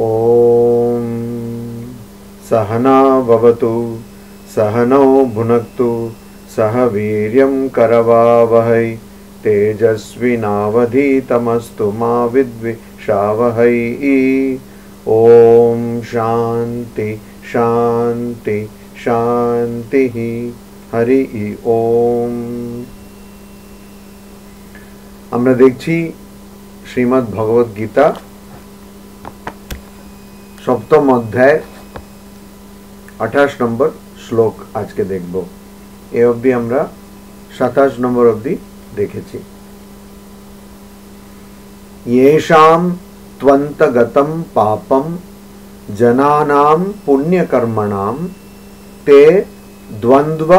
ओम सहना भवतु सहनौ भुनक्तु सह वीर्यं करवावहै तेजस्विनावधीतमस्तु मा विद्विषावहै। ओम शांति शांति शांति। हरि ओम। আমরা দেখছি শ্রীমদ্ ভগবদ গীতা সপ্তম অধ্যায় 28 নম্বর শ্লোক আজকে দেখব। এই অবধি আমরা 27 নম্বর অবধি দেখেছি। येषां त्वन्तगतं पापं जनानां पुण्यकर्मणां ते द्वन्द्व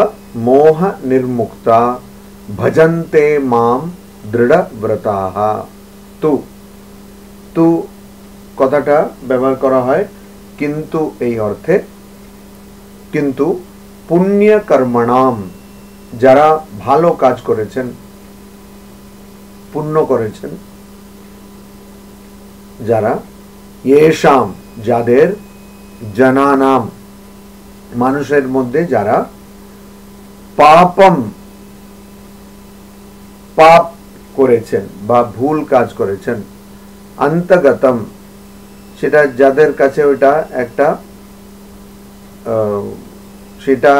मोह निर्मुक्ता भजन्ते मां दृढ़व्रताः। तू কথাটা ব্যবহার করা হয় কিন্তু এই অর্থে, কিন্তু পুণ্য কর্মণাম, যারা ভালো কাজ করেছেন, পুণ্য করেছেন, যারা, येषां যাদের, জনানাম মানুষের মধ্যে যারা, পাপম পাপ করেছেন বা ভুল কাজ করেছেন, অন্তগতম সেটা যাদের কাছে ওটা একটা সেটা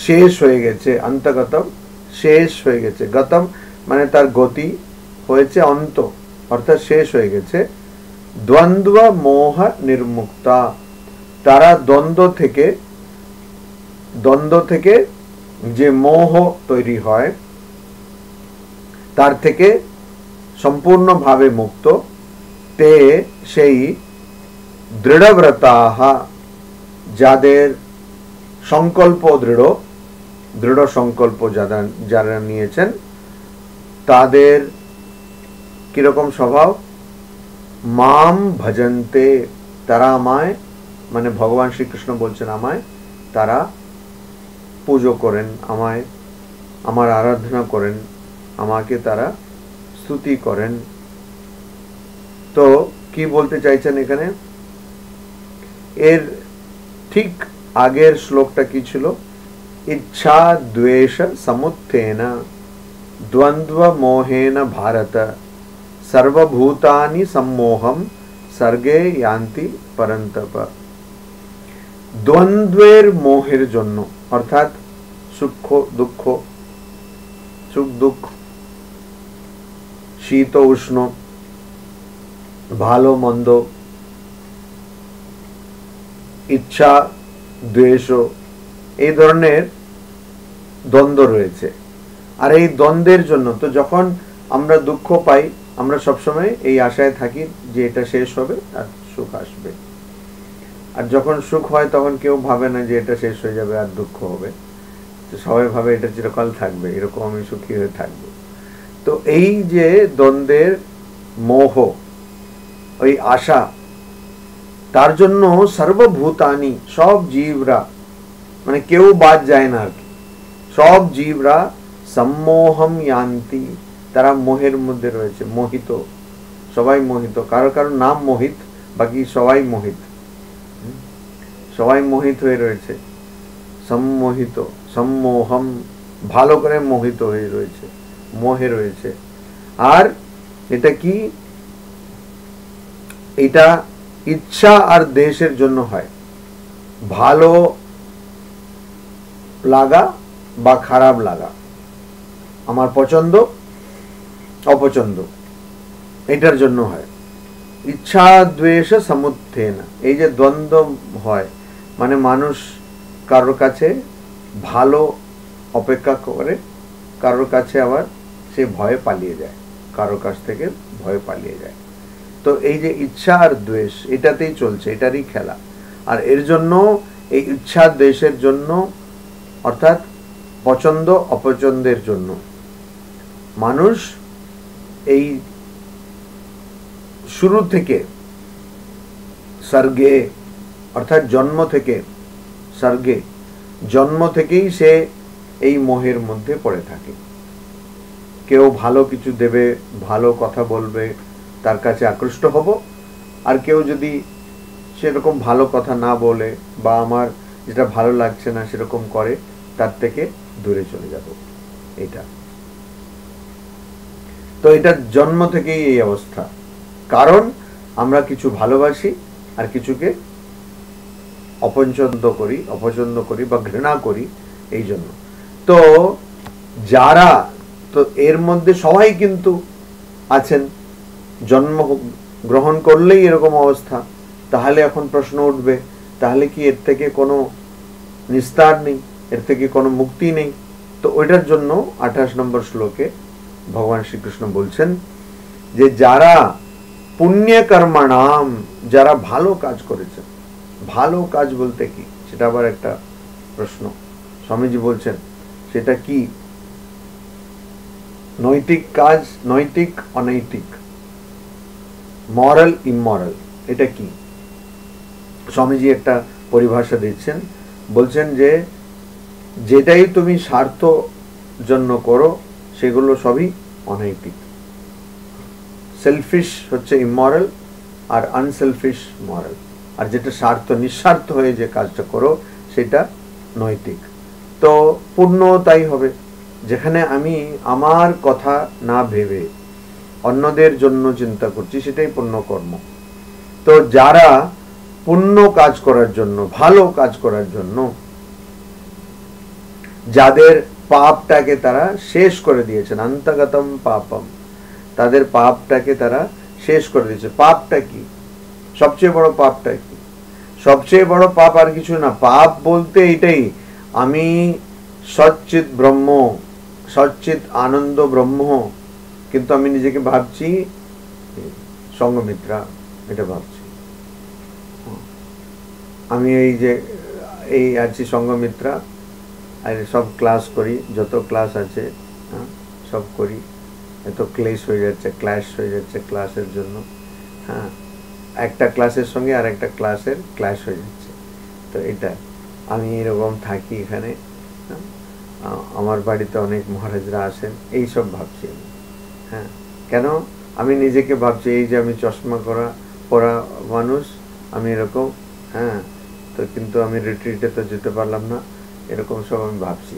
শেষ হয়ে গেছে, অন্তগতম শেষ হয়ে গেছে, গতম মানে তার গতি হয়েছে, অন্ত অর্থাৎ শেষ হয়ে গেছে। দ্বন্দ্ব মোহ নির্মুক্তা, তারা দ্বন্দ্ব থেকে যে মোহ তৈরি হয় তার থেকে সম্পূর্ণভাবে মুক্ত। তে সেই দৃঢ়ব্রতাহ, যাদের সংকল্প দৃঢ় সংকল্প যারা নিয়েছেন, তাদের কিরকম স্বভাব, মাম ভজন্তে, তারা আমায়, মানে ভগবান শ্রীকৃষ্ণ বলছেন আমায় তারা পুজো করেন, আমায় আমার আরাধনা করেন, আমাকে তারা স্তুতি করেন। তো কি বলতে চাইছেন এখানে? এর ঠিক আগের শ্লোকটা কি ছিল? ইচ্ছা দ্বেষ সমুত্থেন দ্বন্দ্ব মোহেন ভারত সর্বভূতানি সম্মোহম সর্গে यान्ति পরন্তপ। দ্বন্দ্বের মোহের জন্য, অর্থাৎ সুখ দুঃখ, শীত উষ্ণ, ভালো মন্দ, ইচ্ছা দ্বেষ, এই ধরনের দ্বন্দ্ব রয়েছে। আর এই দ্বন্দ্বের জন্য তো যখন আমরা দুঃখ পাই, আমরা সবসময় এই আশায় থাকি যে এটা শেষ হবে আর সুখ আসবে। আর যখন সুখ হয় তখন কেউ ভাবে না যে এটা শেষ হয়ে যাবে আর দুঃখ হবে, সবাই ভাবে এটা চিরকাল থাকবে, এরকম আমি সুখী হয়ে থাকবো। তো এই যে দ্বন্দ্বের মোহ, ওই আশা, তার জন্য সর্বভূতানি, সব জীবরা, মানে কেউ বাদ যায় না আর কি, সব জীবরা সম্মোহম यान्ति, তারা মোহের মধ্যে রয়েছে, মোহিত, সবাই মোহিত। কারো কারো নাম মোহিত, বাকি সবাই মোহিত, সবাই মোহিত হয়ে রয়েছে, সম্মোহিত, সম্মোহম ভালো করে মোহিত হয়ে রয়েছে, মোহে রয়েছে। আর এটা কি? এটা ইচ্ছা আর দেশের জন্য হয়, ভালো লাগা বা খারাপ লাগা, আমার পছন্দ অপছন্দ, এটার জন্য হয়। ইচ্ছা দ্বেষ সমুত্থেন, এই যে দ্বন্দ্ব হয়, মানে মানুষ কারোর কাছে ভালো অপেক্ষা করে, কারোর কাছে আবার সে ভয়ে পালিয়ে যায়, কারোর কাছ থেকে ভয়ে পালিয়ে যায়। তো এই যে ইচ্ছা আর দ্বেষ, এটাতেই চলছে, এটারই খেলা। আর এর জন্য, এই ইচ্ছা দ্বেষের জন্য, অর্থাৎ পছন্দ অপছন্দের জন্য, মানুষ এই শুরু থেকে সর্গে, অর্থাৎ জন্ম থেকে, সর্গে জন্ম থেকেই সে এই মোহের মধ্যে পড়ে থাকে। কেউ ভালো কিছু দেবে, ভালো কথা বলবে, তার কাছে আকৃষ্ট হব। আর কেউ যদি সেরকম ভালো কথা না বলে বা আমার যেটা ভালো লাগছে না সেরকম করে, তার থেকে দূরে চলে যাব। এটা তো এটা জন্ম থেকেই এই অবস্থা, কারণ আমরা কিছু ভালোবাসি আর কিছুকে অপছন্দ করি বা ঘৃণা করি, এই জন্য। তো যারা, তো এর মধ্যে সবাই কিন্তু আছেন, জন্ম গ্রহণ করলেই এরকম অবস্থা, তাহলে এখন প্রশ্ন উঠবে, তাহলে কি এর থেকে কোনো নিস্তার নেই, এর থেকে কোনো মুক্তি নেই? তো ওইটার জন্য 28 নম্বর শ্লোকে ভগবান শ্রীকৃষ্ণ বলছেন যে যারা পুণ্য কর্মণাম, যারা ভালো কাজ করেছেন, ভালো কাজ বলতে কি সেটা আবার একটা প্রশ্ন। স্বামীজি বলছেন সেটা কি? নৈতিক কাজ, নৈতিক অনৈতিক, মরাল ইমরাল, এটা কি? স্বামীজি একটা পরিভাষা দিচ্ছেন, বলছেন যে যেটাই তুমি স্বার্থ জন্য করো সেগুলো সবই অনৈতিক। সেলফিশ হচ্ছে ইমরাল আর আনসেলফিশ মরাল। আর যেটা স্বার্থ, নিঃস্বার্থ হয়ে যে কাজটা করো সেটা নৈতিক। তো পুণ্য তাই হবে, যেখানে আমি আমার কথা না ভেবে অন্যদের জন্য চিন্তা করছি, সেটাই পুণ্য কর্ম। তো যারা পুণ্য কাজ করার জন্য, ভালো কাজ করার জন্য, যাদের পাপটাকে তারা শেষ করে দিয়েছেন, অন্তগতম পাপম, তাদের পাপটাকে তারা শেষ করে দিয়েছে। পাপটা কি? সবচেয়ে বড় পাপটা কি? সবচেয়ে বড় পাপ আর কিছু না। পাপ বলতে এটাই, আমি সচ্চিৎ ব্রহ্ম, সচ্চিৎ আনন্দ ব্রহ্ম, কিন্তু আমি নিজেকে ভাবছি সঙ্গমিত্রা, এটা ভাবছি। আমি এই আছি সঙ্গমিত্রা, আর সব ক্লাস করি, যত ক্লাস আছে সব করি, এত ক্লেশ হয়ে যাচ্ছে, ক্লাস হয়ে যাচ্ছে ক্লাসের জন্য। হ্যাঁ, একটা ক্লাসের সঙ্গে আর একটা ক্লাসের ক্লাস হয়ে যাচ্ছে। তো এটা আমি এরকম থাকি এখানে, আমার বাড়িতে অনেক মহারাজরা আসেন, এই সব ভাবছি আমি। হ্যাঁ, কেন? আমি নিজেকে ভাবছি এই যে আমি চশমা পরা মানুষ, আমি এরকম। হ্যাঁ, তো কিন্তু আমি রিট্রিটে তো যেতে পারলাম না, এরকম সব আমি ভাবছি।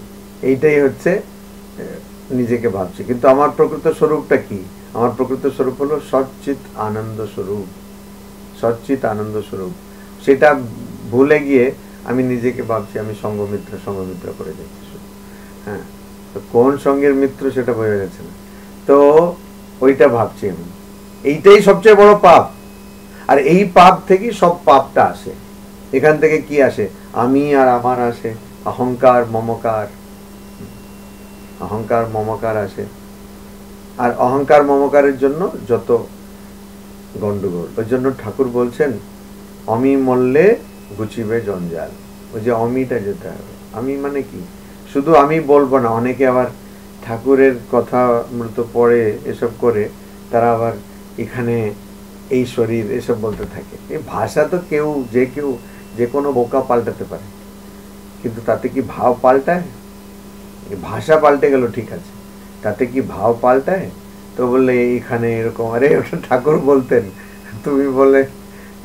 এইটাই হচ্ছে নিজেকে ভাবছি, কিন্তু আমার প্রকৃত স্বরূপটা কি? আমার প্রকৃত স্বরূপ হলো সচ্চিৎ আনন্দ স্বরূপ, সচ্চিৎ আনন্দ স্বরূপ। সেটা ভুলে গিয়ে আমি নিজেকে ভাবছি আমি সঙ্গমিত্র করে যাচ্ছি। হ্যাঁ, তো কোন সঙ্গের মিত্র সেটা বোঝা যাচ্ছে না, তো ওইটা ভাবছি আমি। এইটাই সবচেয়ে বড় পাপ। আর এই পাপ থেকেই সব পাপটা আসে। এখান থেকে কি আসে? আমি আর আমার আসে, অহংকার মমকার আসে। আর অহংকার মমকারের জন্য যত গন্ডগোল। ওই জন্য ঠাকুর বলছেন অমি মরলে গুছিবে জঞ্জাল। ওই যে অমিটা যেতে হবে। আমি মানে কি? শুধু আমি বলবো না, অনেকে আবার ঠাকুরের কথা মূলত পড়ে এসব করে, তারা আবার এখানে এই শরীর এসব বলতে থাকে। এই ভাষা তো কেউ যে কোনো বোকা পাল্টাতে পারে, কিন্তু তাতে কি ভাব পাল্টায়? ভাষা পাল্টে গেল ঠিক আছে, তাতে কি ভাব পাল্টায়? তো বললে এখানে এরকম, আরে ওটা ঠাকুর বলতেন, তুমি বলে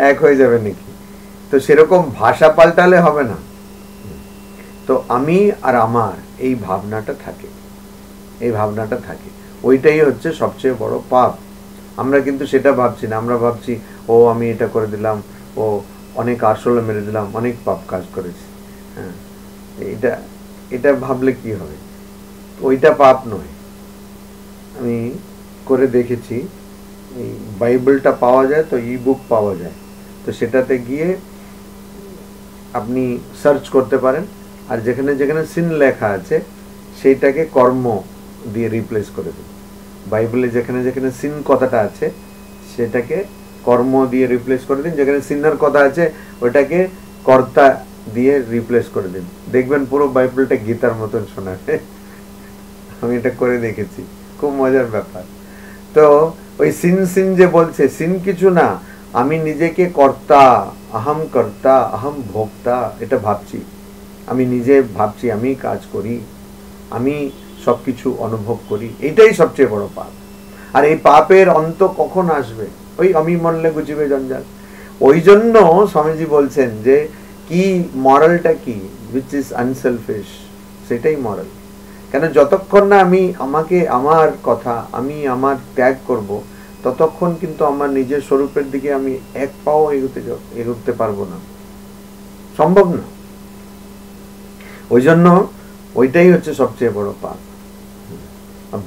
এক হয়ে যাবে নাকি? তো সেরকম ভাষা পাল্টালে হবে না। তো আমি আর আমার এই ভাবনাটা থাকে, ওইটাই হচ্ছে সবচেয়ে বড় পাপ। আমরা কিন্তু সেটা ভাবছি না। আমরা ভাবছি ও আমি এটা করে দিলাম, ও অনেক আরশোলা মেরে দিলাম, অনেক পাপ কাজ করেছি। হ্যাঁ, এটা ভাবলে কি হবে? ওইটা পাপ নয়। আমি করে দেখেছি, এই বাইবেলটা পাওয়া যায় তো, ই বুক পাওয়া যায়, তো সেটাতে গিয়ে আপনি সার্চ করতে পারেন, আর যেখানে যেখানে সিন লেখা আছে সেইটাকে কর্ম দিয়ে রিপ্লেস করে দিন। বাইবেলে যেখানে যেখানে সিন কথাটা আছে সেটাকে কর্ম দিয়ে রিপ্লেস করে দিন, যেখানে সিনের কথা আছে ওটাকে কর্তা দিয়ে রিপ্লেস করে দিন, দেখবেন পুরো বাইবেলটা গীতার মতন শোনাবে। আমি এটা করে দেখেছি, খুব মজার ব্যাপার। তো ওই সিন যে বলছে, সিন কিছু না, আমি নিজেকে কর্তা, আহম ভোক্তা এটা ভাবছি। আমি নিজে ভাবছি আমি কাজ করি, আমি সবকিছু অনুভব করি, এটাই সবচেয়ে বড় পাপ। আর এই পাপের অন্ত কখন আসবে? ওই আমি মরলে গুছিবে জঞ্জাল। ওই জন্য স্বামীজি বলছেন যে কি মরালটা কি, which is unselfish, সেটাই মরাল। কেন যতক্ষণ না আমি আমাকে আমার কথা আমি আমার ত্যাগ করব, ততক্ষণ কিন্তু আমার নিজের স্বরূপের দিকে আমি এক পাও এগোতে পারবো না, সম্ভব না। ওই জন্য ওইটাই হচ্ছে সবচেয়ে বড় পাপ।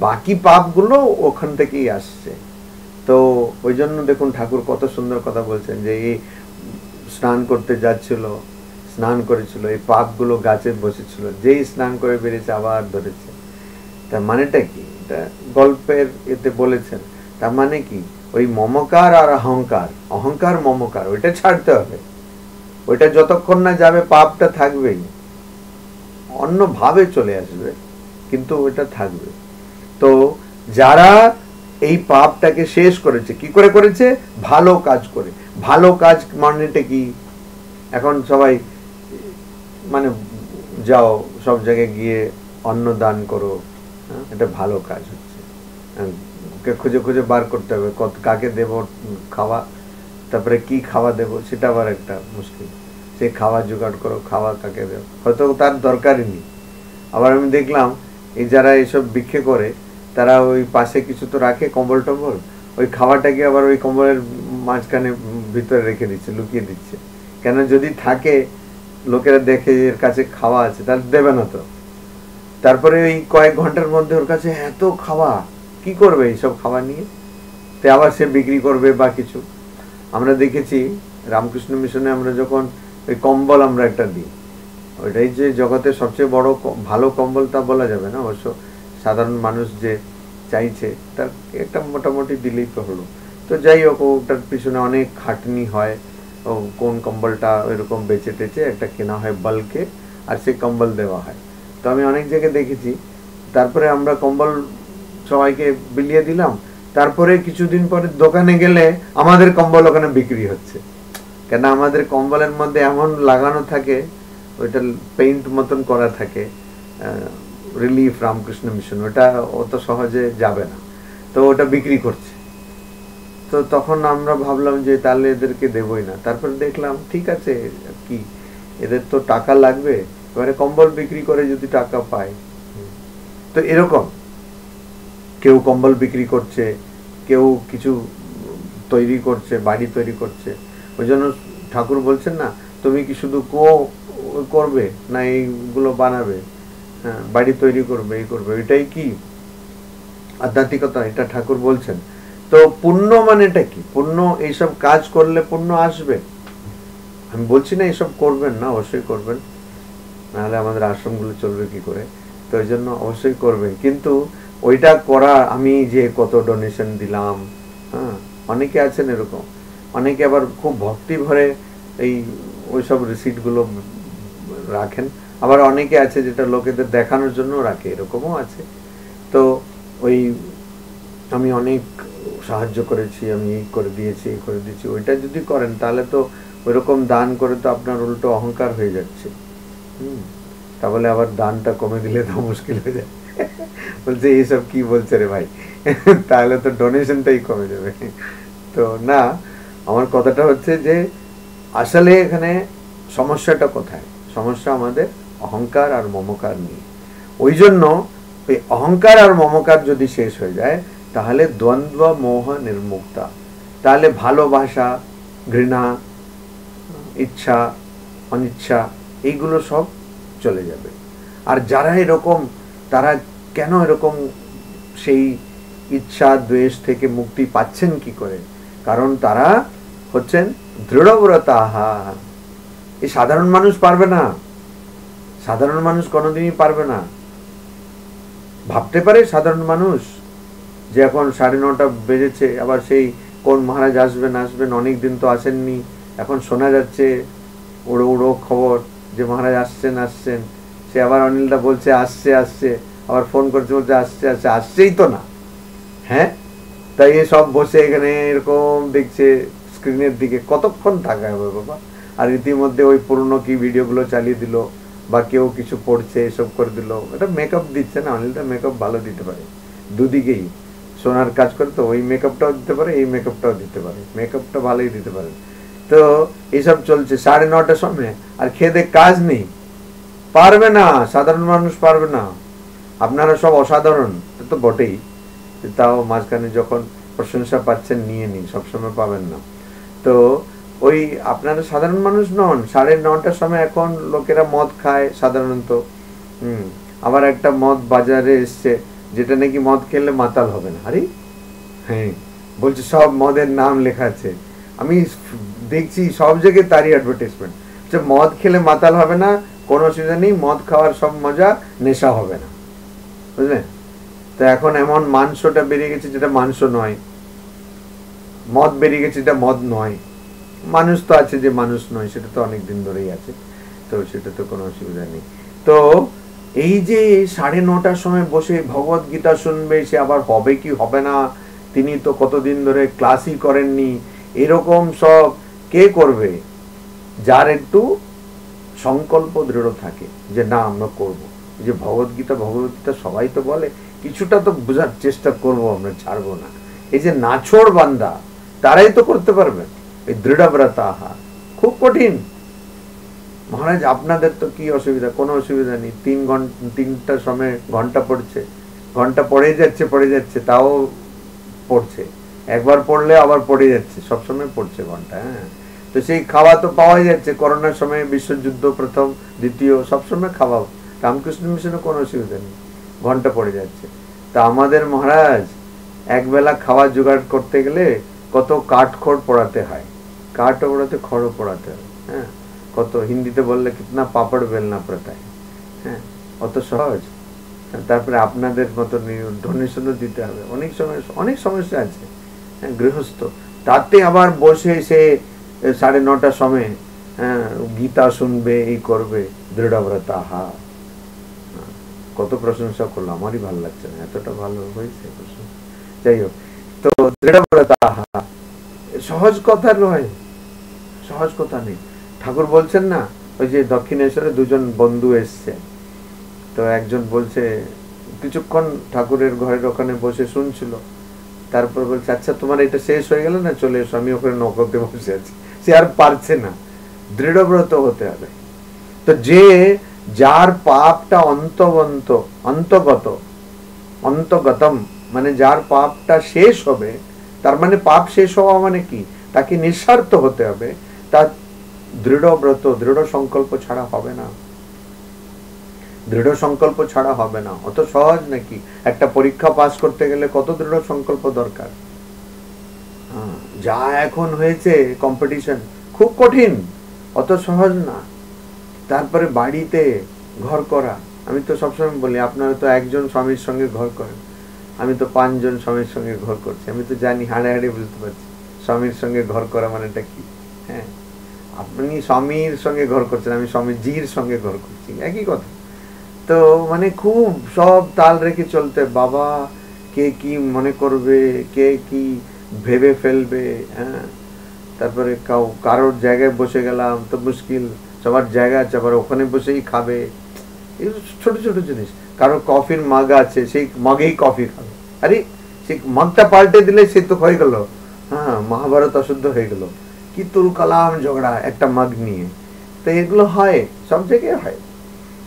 বাকি পাপগুলো ওখান থেকেই আসছে। তো ওই জন্য দেখুন ঠাকুর কত সুন্দর কথা বলছেন যে এই স্নান করতে যাচ্ছিল, স্নান করেছিল, এই পাপগুলো গাছে বসেছিল, যেই স্নান করে বেরিয়েছে আবার ধরেছে। তার মানেটা কি? এটা গল্পের এতে বলেছেন। তার মানে কি? ওই মমকার আর অহংকার, অহংকার মমকার, ওইটা ছাড়তে হবে। ওইটা যতক্ষণ না যাবে পাপটা থাকবেই, অন্য ভাবে চলে আসবে, কিন্তু ওইটা থাকবে। তো যারা এই পাপটাকে শেষ করেছে, কি করে করেছে? ভালো কাজ করে। ভালো কাজ মানেটা কি? এখন সবাই মানে যাও সব জায়গায় গিয়ে অন্ন দান করো, এটা ভালো কাজ হচ্ছে। খুঁজে খুঁজে বার করতে হবে কাকে দেব খাওয়া, তারপরে কি খাওয়া দেব সেটা আবার একটা মুশকিল। সে খাওয়া জোগাড় করো, খাওয়া কাকে দেব, হয়তো তার দরকারই নেই। আবার আমি দেখলাম এই যারা এইসব ভিক্ষে করে তারা ওই পাশে কিছু তো রাখে কম্বল টম্বল, ওই খাওয়াটাকে আবার ওই কম্বলের মাঝখানে ভিতরে রেখে দিচ্ছে, লুকিয়ে দিচ্ছে। কেন যদি থাকে লোকেরা দেখে এর কাছে খাওয়া আছে, তাহলে দেবে না তো। তারপরে ওই কয়েক ঘন্টার মধ্যে ওর কাছে এত খাওয়া, কি করবে এইসব খাওয়া নিয়ে? তো আবার সে বিক্রি করবে বা কিছু। আমরা দেখেছি রামকৃষ্ণ মিশনে আমরা যখন ওই কম্বল আমরা একটা দিই, ওইটাই যে জগতের সবচেয়ে বড় ভালো কম্বল তা বলা যাবে না, অবশ্য সাধারণ মানুষ যে চাইছে তার একটা মোটামুটি দিলেই তো হলো। তো যাই হোক, ওটার পিছনে অনেক খাটনি হয়। ও কোন কম্বলটা এরকম বেচে টেচে একটা কেনা হয় বাল্কে, আর সে কম্বল দেওয়া হয়। তো আমি অনেক জায়গায় দেখেছি, তারপরে আমরা কম্বল সবাইকে বিলিয়ে দিলাম, তারপরে কিছুদিন পরে দোকানে গেলে আমাদের কম্বল ওখানে বিক্রি হচ্ছে। কেন আমাদের কম্বলের মধ্যে এমন লাগানো থাকে, ওইটা পেইন্ট মতন করা থাকে রিলিফ রামকৃষ্ণ মিশন, ওটা অত সহজে যাবে না, তো ওটা বিক্রি করছে। তো তখন আমরা ভাবলাম যে তাহলে এদেরকে দেবই না। তারপরে দেখলাম ঠিক আছে, কি এদের তো টাকা লাগবে, এবারে কম্বল বিক্রি করে যদি টাকা পায়। তো এরকম কেউ কম্বল বিক্রি করছে, কেউ কিছু তৈরি করছে, বাড়ি তৈরি করছে। ওই জন্য ঠাকুর বলছেন না, তুমি কি শুধু করবে না এইগুলো বানাবে, হ্যাঁ বাড়ি তৈরি করবে, এই করবে, এটাই কি আধ্যাত্মিকতা? এটা ঠাকুর বলছেন। তো পুণ্য মানেটা কি? পুণ্য এইসব কাজ করলে পুণ্য আসবে। আমি বলছি না এইসব করবেন না, অবশ্যই করবেন, নাহলে আমাদের আশ্রমগুলো চলবে কি করে। তো ওই জন্য অবশ্যই করবেন, কিন্তু ওইটা করা, আমি যে কত ডোনেশন দিলাম, হ্যাঁ অনেকে আছেন এরকম, অনেকে আবার খুব ভক্তি ভরে এই ওইসব রিসিটগুলো রাখেন, আবার অনেকে আছে যেটা লোকেদের দেখানোর জন্য রাখে, এরকমও আছে। তো ওই আমি অনেক সাহায্য করেছি, আমি এই করে দিয়েছি, এই করে দিয়েছি, ওইটা যদি করেন তাহলে তো ওইরকম দান করে তো আপনার উল্টো অহংকার হয়ে যাচ্ছে। তাহলে আবার দানটা কমে দিলে তো মুশকিল হয়ে যায়। বলছে এইসব কি বলছে রে ভাই, তাহলে তো ডোনেশনটাই কমে যাবে। তো না, আমার কথাটা হচ্ছে যে আসলে এখানে সমস্যাটা কোথায়? সমস্যা আমাদের অহংকার আর মমকার নিয়ে। ওই জন্য এই অহংকার আর মমকার যদি শেষ হয়ে যায়, তাহলে দ্বন্দ্ব মোহ নির্মুক্তা, তাহলে ভালোবাসা, ঘৃণা, ইচ্ছা, অনিচ্ছা, এইগুলো সব চলে যাবে। আর যারা এরকম, তারা কেন এরকম সেই ইচ্ছা দ্বেষ থেকে মুক্তি পাচ্ছেন কি করে? কারণ তারা হচ্ছেন দৃঢ়ব্রতাহা। এই সাধারণ মানুষ পারবে না, সাধারণ মানুষ কোনোদিনই পারবে না। ভাবতে পারে সাধারণ মানুষ যে এখন 9:30 বেজেছে, আবার সেই কোন মহারাজ আসবেন আসবেন, অনেক দিন তো আসেননি, এখন শোনা যাচ্ছে উড়ো উড়ো খবর যে মহারাজ আসছেন আসছেন, সে আবার অনিলদা বলছে আসছে আসছে, আবার ফোন করছে বলছে আসছে আসছে, আসছেই তো না। হ্যাঁ, তাই এ সব বসে এখানে এরকম দেখছে স্ক্রিনের দিকে, কতক্ষণ তাকায় হবে বাবা? আর ইতিমধ্যে ওই পুরনো কি ভিডিওগুলো চালিয়ে দিল, বা কেউ কিছু পড়ছে এসব করে দিল। এটা মেকআপ দিচ্ছে না, অনিলদা মেকআপ ভালো দিতে পারে, দুদিকেই সোনার কাজ করে, তো ওই মেকআপটাও দিতে পারে, এই মেকআপটাও দিতে পারে, মেকআপটা ভালোই দিতে পারে। তো এইসব চলছে 9:30টার সময়, আর খেয়ে কাজ নেই, পারবে না, সাধারণ মানুষ পারবে না। আপনারা সব অসাধারণ তো বটেই, তাও মাঝখানে যখন প্রশংসা পাচ্ছেন নিয়ে নিন, সবসময় পাবেন না। তো ওই আপনারা সাধারণ মানুষ নন। 9:30টার সময় এখন লোকেরা মদ খায় সাধারণত। আবার একটা মদ বাজারে এসছে, যেটা নাকি মদ খেলে মাতাল হবে না। আরে হ্যাঁ, বলছে সব মদের নাম লেখা আছে, আমি দেখছি সব জায়গায় তারই অ্যাডভার্টাইজমেন্ট, যে মদ খেলে মাতাল হবে না, কোনো অসুবিধা নেই, মদ খাওয়ার সব মজা, নেশা হবে না, বুঝলেন? তো এখন এমন মাংসটা বেরিয়ে গেছে যেটা মাংস নয়, মদ বেরিয়ে গেছে যেটা মদ নয়, মানুষ তো আছে যে মানুষ নয়, সেটা তো অনেক দিন ধরেই আছে, তো সেটা তো কোনো অসুবিধা নেই। তো এই যে 9:30টার সময় বসে ভগবত গীতা শুনবে, সে আবার হবে কি হবে না, তিনি তো কতদিন ধরে ক্লাসই করেননি, এরকম সব কে করবে? যার একটু সংকল্প দৃঢ় থাকে যে না আমরা করব। এই যে ভগবত গীতা সবাই তো বলে, কিছুটা তো বোঝার চেষ্টা করব, আমরা ছাড়বো না। এই যে নাছোড় বান্দা, তারাই তো করতে পারবে। এই দৃঢ়ব্রতাহা খুব কঠিন। মহারাজ আপনাদের তো কি অসুবিধা? কোনো অসুবিধা নেই, 3টার সময় ঘন্টা পড়ছে, ঘন্টা পড়ে যাচ্ছে, তাও পড়ছে, একবার পড়লে আবার পড়ে যাচ্ছে, সবসময় পড়ছে ঘন্টা। হ্যাঁ, তো সেই খাওয়া তো পাওয়াই যাচ্ছে, করোনার সময় বিশ্বযুদ্ধ প্রথম দ্বিতীয় সবসময় খাওয়া, রামকৃষ্ণ মিশনে কোনো অসুবিধা নেই, ঘন্টা পড়ে যাচ্ছে। তা আমাদের মহারাজ একবেলা খাওয়া জোগাড় করতে গেলে কত কাঠখড় পোড়াতে হয়, কাঠও পোড়াতে, খড়ও পোড়াতে হয়। হ্যাঁ, কত হিন্দিতে বললে কিতনা পাপড় বেলনা পড়তা হয়। হ্যাঁ, অত সহজ? তারপরে আপনাদের মতো ডোনেশনও দিতে হবে, অনেক সমস্যা আছে। হ্যাঁ, গৃহস্থ, তাতে আবার বসে সে 9:30টার সময় গীতা শুনবে, এই করবে, দৃঢ়ব্রতা। হা, কত প্রশংসা করলো, আমারই ভালো লাগছে না, এতটা ভালো হয়েছে প্রশংসা। যাই হোক, তো দৃঢ়ব্রতা সহজ কথা নয়, সহজ কথা নেই। ঠাকুর বলছেন না, ওই যে দক্ষিণেশ্বরে দুজন বন্ধু এসছে, তো একজন বলছে, কিছুক্ষণ ঠাকুরের ঘরের ওখানে বসে শুনছিল, তারপর বলছে আচ্ছা তোমার এটা শেষ হয়ে গেল না, চলে এসো, আমি ওখানে নৌকোতে বসে আছি। সে আর পারছে না, দৃঢ়ব্রত হতে হবে। তো যে যার পাপটা অন্তগতম, মানে যার পাপটা শেষ হবে, তার মানে পাপ শেষ হওয়া মানে কি, তাকে নিঃস্বার্থ হতে হবে, তার দৃঢ়ব্রত, দৃঢ় সংকল্প ছাড়া হবে না, দৃঢ় সংকল্প ছাড়া হবে না। অত সহজ নাকি? একটা পরীক্ষা পাস করতে গেলে কত দৃঢ় সংকল্প দরকার। যা এখন হয়েছে কম্পিটিশন, খুব কঠিন, অত সহজ না। তারপরে বাড়িতে ঘর করা, আমি তো সবসময় বলি আপনারা তো একজন স্বামীর সঙ্গে ঘর করেন, আমি তো 5 জন স্বামীর সঙ্গে ঘর করছি, আমি তো জানি, হাড়ে হাড়ে বুঝতে পারছি স্বামীর সঙ্গে ঘর করা মানেটা কি। হ্যাঁ, আপনি স্বামীর সঙ্গে ঘর করছেন, আমি স্বামীজির সঙ্গে ঘর করছি, একই কথা। তো মানে খুব সব তাল রেখে চলতে, বাবা কে কি মনে করবে, কে কি ভেবে ফেলবে। হ্যাঁ, তারপরে কারোর জায়গায় বসে গেলাম তো মুশকিল, সবার জায়গা আছে, আবার ওখানে বসেই খাবে, এই ছোট ছোট জিনিস। কারো কফির মাগ আছে, সেই মগেই কফি খাবে, আরে সেই মগটা পাল্টে দিলে সে তো হয়ে গেল, হ্যাঁ, মহাভারত অশুদ্ধ হয়ে গেল। কি তুল কালাম ঝগড়া একটা মগ নিয়ে। তো এগুলো হয়, সব জায়গায় হয়।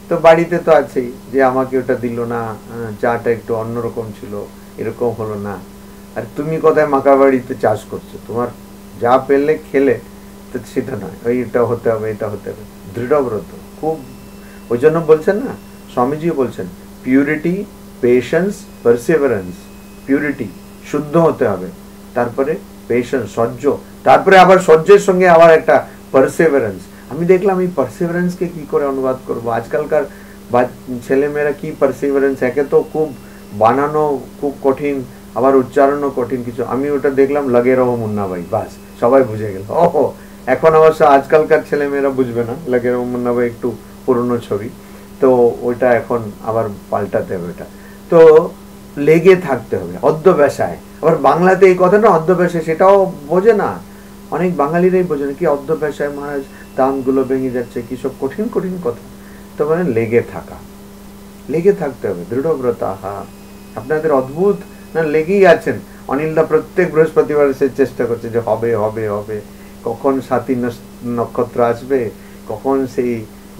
তো বাড়িতে তো আছেই, যে আমাকে ওটা দিল না, চাটা একটু অন্যরকম ছিল, এরকম হলো না। আর তুমি কোথায় মাকা বাড়িতে চাষ করছো, তোমার যা পেলে খেলে, তো সেটা নয়, ওই এটা হতে হবে, এটা হতে হবে, দৃঢ়ব্রত খুব। ওই জন্য বলছেন না, স্বামীজিও বলছেন, পিউরিটি, পেশেন্স, পারসিভারেন্স। পিউরিটি, শুদ্ধ হতে হবে, তারপরে পেশেন্স, সহ্য, তারপরে আবার সহ্যের সঙ্গে আবার একটা পারসিভারেন্স। আমি দেখলাম এই পারসিভারেন্সকে কি করে অনুবাদ করব, আজকালকার ছেলেমেয়েরা কি পারসিভারেন্স, একে তো খুব বানানো খুব কঠিন, আবার উচ্চারণও কঠিন কিছু। আমি ওটা দেখলাম, লাগে রহো মুন্না ভাই, বাস সবাই বুঝে গেল। ওহো, এখন অবশ্য আজকালকার ছেলেমেয়েরা বুঝবে না, লাগে রহো মুন্না ভাই একটু পুরনো ছবি, তো ওইটা এখন আবার পাল্টাতে হবে। ওটা তো লেগে থাকতে হবে, অধ্যবসায়। আবার বাংলাতে এই কথাটা অধ্যবসায়, সেটাও বোঝে না, অনেক বাঙালিরাই বোঝে না কি অধ্যবসায়, মহারাজ দামগুলো ভেঙে যাচ্ছে, কি সব কঠিন কঠিন কথা। তো মানে লেগে থাকা, লেগে থাকতে হবে, দৃঢ়ব্রতা। আপনাদের অদ্ভুত না, লেগেই আছেন। অনিলদা প্রত্যেক বৃহস্পতিবার সে চেষ্টা করছে যে হবে হবে হবে, কখন সাতী নক্ষত্র আসবে, কখন সেই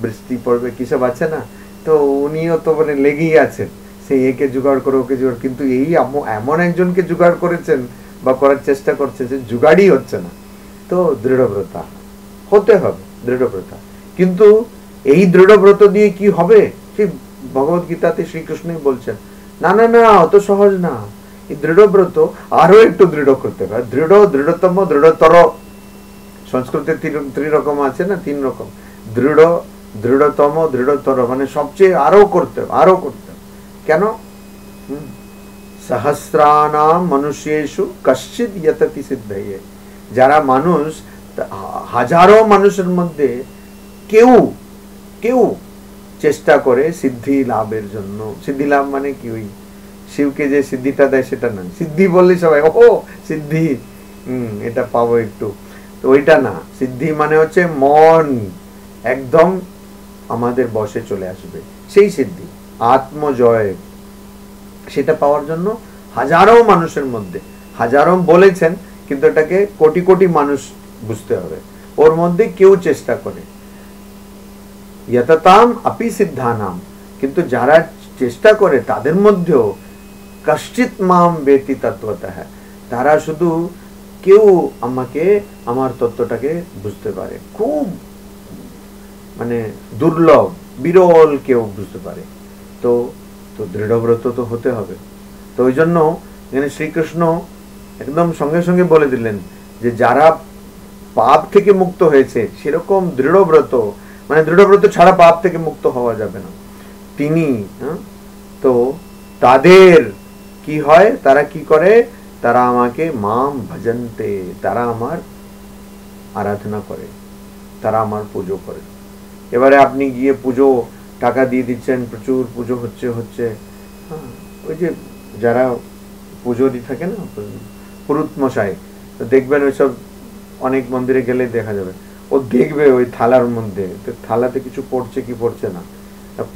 বৃষ্টি পড়বে, কিসব আছে না। তো উনিও তো মানে লেগেই আছেন, সেই একে জোগাড় করে ওকে জোগাড়, কিন্তু এই এমন একজনকে জোগাড় করেছেন বা করার চেষ্টা করছে যে জোগাড়ই হচ্ছে না। তো দৃঢ়ব্রতা হতে হবে, দৃঢ়ব্রতা। কিন্তু এই দৃঢ়ব্রত দিয়ে কি হবে? সেই ভগবত গীতাতে শ্রীকৃষ্ণই বলছেন, না না না, অত সহজ না। এই দৃঢ়ব্রত আরো একটু দৃঢ় করতে হবে। দৃঢ়, দৃঢ়তম, দৃঢ়তর, সংস্কৃতে তিন রকম আছে না, 3 রকম। দৃঢ়, দৃঢ়তম, দৃঢ়তর, মানে সবচেয়ে আরো করতে হবে, আরো করতে হবে। কেন? সহস্রানাম মনুষ্যেষু কশ্চিৎ যততি সিদ্ধয়ে। যারা মানুষ, হাজারো মানুষের মধ্যে কেউ কেউ চেষ্টা করে সিদ্ধি লাভের জন্য। সিদ্ধি লাভ মানে কি? ওই শিবকে যে সিদ্ধিটা দেয় সেটা না। সিদ্ধি বললে সবাই ও সিদ্ধি, এটা পাবো একটু, তো ওইটা না। সিদ্ধি মানে হচ্ছে মন একদম আমাদের বশে চলে আসবে, সেই সিদ্ধি, আত্মজয়। সেটা পাওয়ার জন্য হাজারো মানুষের মধ্যে, হাজারো বলেছেন কিন্তু এটাকে কোটি কোটি মানুষ বুঝতে হবে। ওর মধ্যে কেউ চেষ্টা করে, যততাম আপি সিদ্ধানাম, কিন্তু যারা চেষ্টা করে তাদের মধ্যেও কশ্চিৎ মাম বেতি তত্ত্বতঃ, তারা শুধু কেউ আমাকে, আমার তত্ত্বটাকে বুঝতে পারে। খুব মানে দুর্লভ, বিরল কেউ বুঝতে পারে। তো তো দৃঢ়ব্রত তো হতে হবে। তো ওই জন্য এখানে শ্রীকৃষ্ণ একদম সঙ্গে সঙ্গে বলে দিলেন যে যারা পাপ থেকে মুক্ত হয়েছে সেরকম দৃঢ়ব্রত, মানে দৃঢ়ব্রত ছাড়া পাপ থেকে মুক্ত হওয়া যাবে না। তিনি তো তাদের কি হয়, তারা কি করে, তারা আমাকে মাম ভজন্তে, তারা আমার আরাধনা করে, তারা আমার পুজো করে। এবারে আপনি গিয়ে পুজো টাকা দিয়ে দিচ্ছেন, প্রচুর পুজো হচ্ছে হচ্ছে, ওই যে যারা পুজো দিয়ে থাকে না পুরুত মশাই, তো দেখবেন ওইসব অনেক মন্দিরে গেলে দেখা যাবে, ও দেখবে ওই থালার মধ্যে থালাতে কিছু পড়ছে কি পড়ছে না।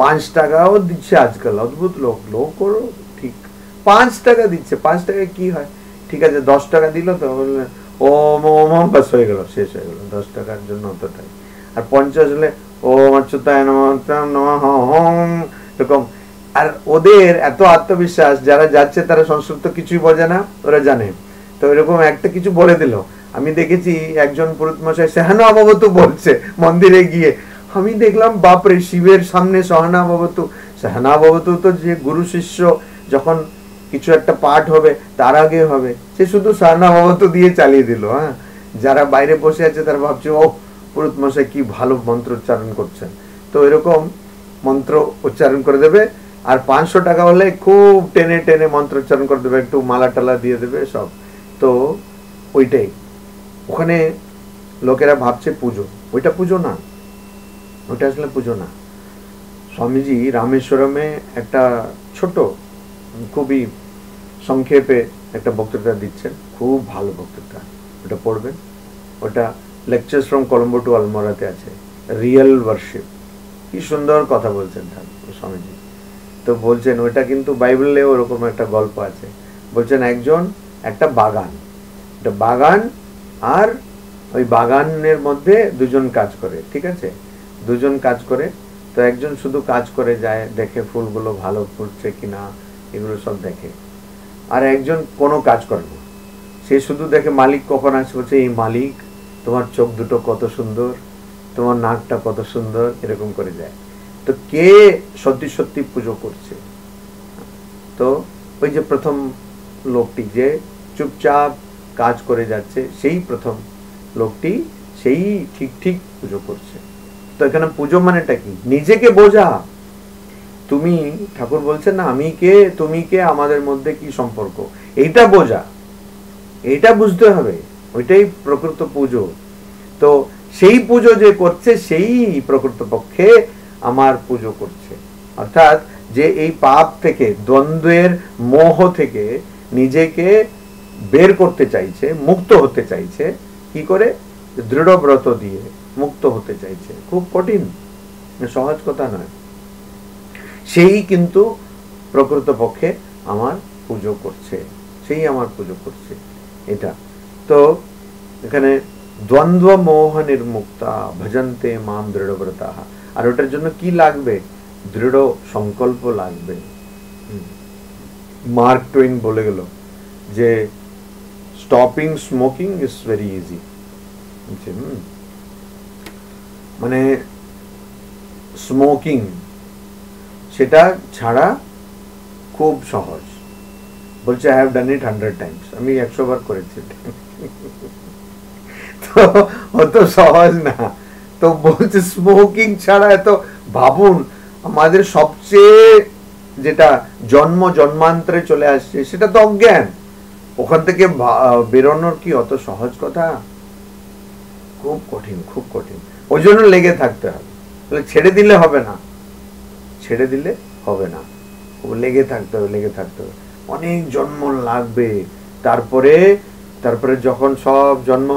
5 টাকাও দিচ্ছে আজকাল, অদ্ভুত লোক, লোকও ঠিক 5 টাকা দিচ্ছে। 5 টাকায় কি হয়? ঠিক আছে 10 টাকা দিল তো ওম ওম ওম, বাস হয়ে গেল, শেষ হয়ে গেল 10 টাকার জন্য অতটাই। আর 50 হলে ওম অচ্যুতায় নমঃ ওম, এরকম। আর ওদের এত আত্মবিশ্বাস, যারা যাচ্ছে তারা সংস্কৃত কিছুই বোঝে না, ওরা জানে। তো এরকম একটা কিছু বলে দিল। আমি দেখেছি একজন পুরোহিত মশাই সহনা ভবতু বলছে মন্দিরে গিয়ে, আমি দেখলাম বাপরে, শিবের সামনে সহনা ভবতু। সহনা ভবতু তো যে গুরু শিষ্য যখন কিছু একটা পাঠ হবে তার আগে হবে, সে শুধু সহনা ভবতু দিয়ে চালিয়ে দিল। হ্যাঁ, যারা বাইরে বসে আছে তারা ভাবছে ও পুরোহিত মশাই কি ভালো মন্ত্র উচ্চারণ করছেন। তো এরকম মন্ত্র উচ্চারণ করে দেবে। আর 500 টাকা হলে খুব টেনে টেনে মন্ত্র উচ্চারণ করে দেবে, একটু মালা টালা দিয়ে দেবে সব। তো ওইটাই, ওখানে লোকেরা ভাবছে পুজো, ওইটা পুজো না, ওইটা আসলে পুজো না। স্বামীজি রামেশ্বরমে একটা ছোট, খুবই সংক্ষেপে একটা বক্তৃতা দিচ্ছেন, খুব ভালো বক্তৃতা, ওটা পড়বেন। ওটা লেকচার্স ফ্রম কলম্বো টু আলমোড়াতে আছে, রিয়েল ওয়ার্শিপ। কি সুন্দর কথা বলছেন স্বামীজি। তো বলছেন ওইটা কিন্তু বাইবেলে ওরকম একটা গল্প আছে। বলছেন একজন একটা বাগান, একটা বাগান, আর ওই বাগানের মধ্যে দুজন কাজ করে, ঠিক আছে, দুজন কাজ করে। তো একজন শুধু কাজ করে যায়, দেখে ফুলগুলো ভালো ফুটছে কিনা, এগুলো সব দেখে। আর একজন কোনো কাজ করে না, সে শুধু দেখে মালিক কখন আসছে, বলছে এই মালিক তোমার চোখ দুটো কত সুন্দর, তোমার নাকটা কত সুন্দর, এরকম করে যায়। তো কে সত্যি সত্যি পুজো করছে? তো ওই যে প্রথম লোকটি যে চুপচাপ কাজ করে যাচ্ছে, সেই প্রথম লোকটি সেই ঠিক ঠিক পুজো করছে। তো এখানে পুজো মানেটা কি? নিজেকে বোঝা। তুমি, ঠাকুর বলছেন না আমি কে তুমি কে, আমাদের মধ্যে কি সম্পর্ক, এইটা বোঝা, এইটা বুঝতে হবে, ওইটাই প্রকৃত পুজো। তো সেই পুজো যে করছে সেই প্রকৃত পক্ষে আমার পুজো করছে। অর্থাৎ যে এই পাপ থেকে, দ্বন্দ্বের মোহ থেকে নিজেকে বের করতে চাইছে, মুক্ত হতে চাইছে, কি করে? দৃঢ়ব্রত দিয়ে মুক্ত হতে চাইছে। খুব কঠিন, সহজ কথা নয়। সেই কিন্তু প্রকৃত পক্ষে আমার পুজো করছে, সেই আমার পুজো করছে, এটা। তো এখানে দ্বন্দ্ব মোহ নির্মুক্তা ভজন্তে মাম দৃঢ়ব্রতাঃ, আর ওটার জন্য কি লাগবে? দৃঢ় সংকল্প লাগবে। মার্ক টুইন বলে গেল যে stopping smoking is very easy. মানে স্মোকিং সেটা ছাড়া খুব সহজ। বলছে I have done it 100 Times, আমি 100 বার করেছি। তো অত সহজ না। তো বলছে স্মোকিং ছাড়া, এত ভাবুন আমাদের সবচেয়ে যেটা জন্মান্তরে চলে আসছে সেটা তো অজ্ঞান, ওখান থেকে বেরোনোর কি অত সহজ কথা? খুব কঠিন, খুব কঠিন। ওই জন্য লেগে থাকতে হবে, ছেড়ে দিলে হবে না, ছেড়ে দিলে হবে না, লেগে থাকতে হবে, লেগে থাকতে হবে, অনেক জন্ম লাগবে। তারপরে যখন সব জন্ম,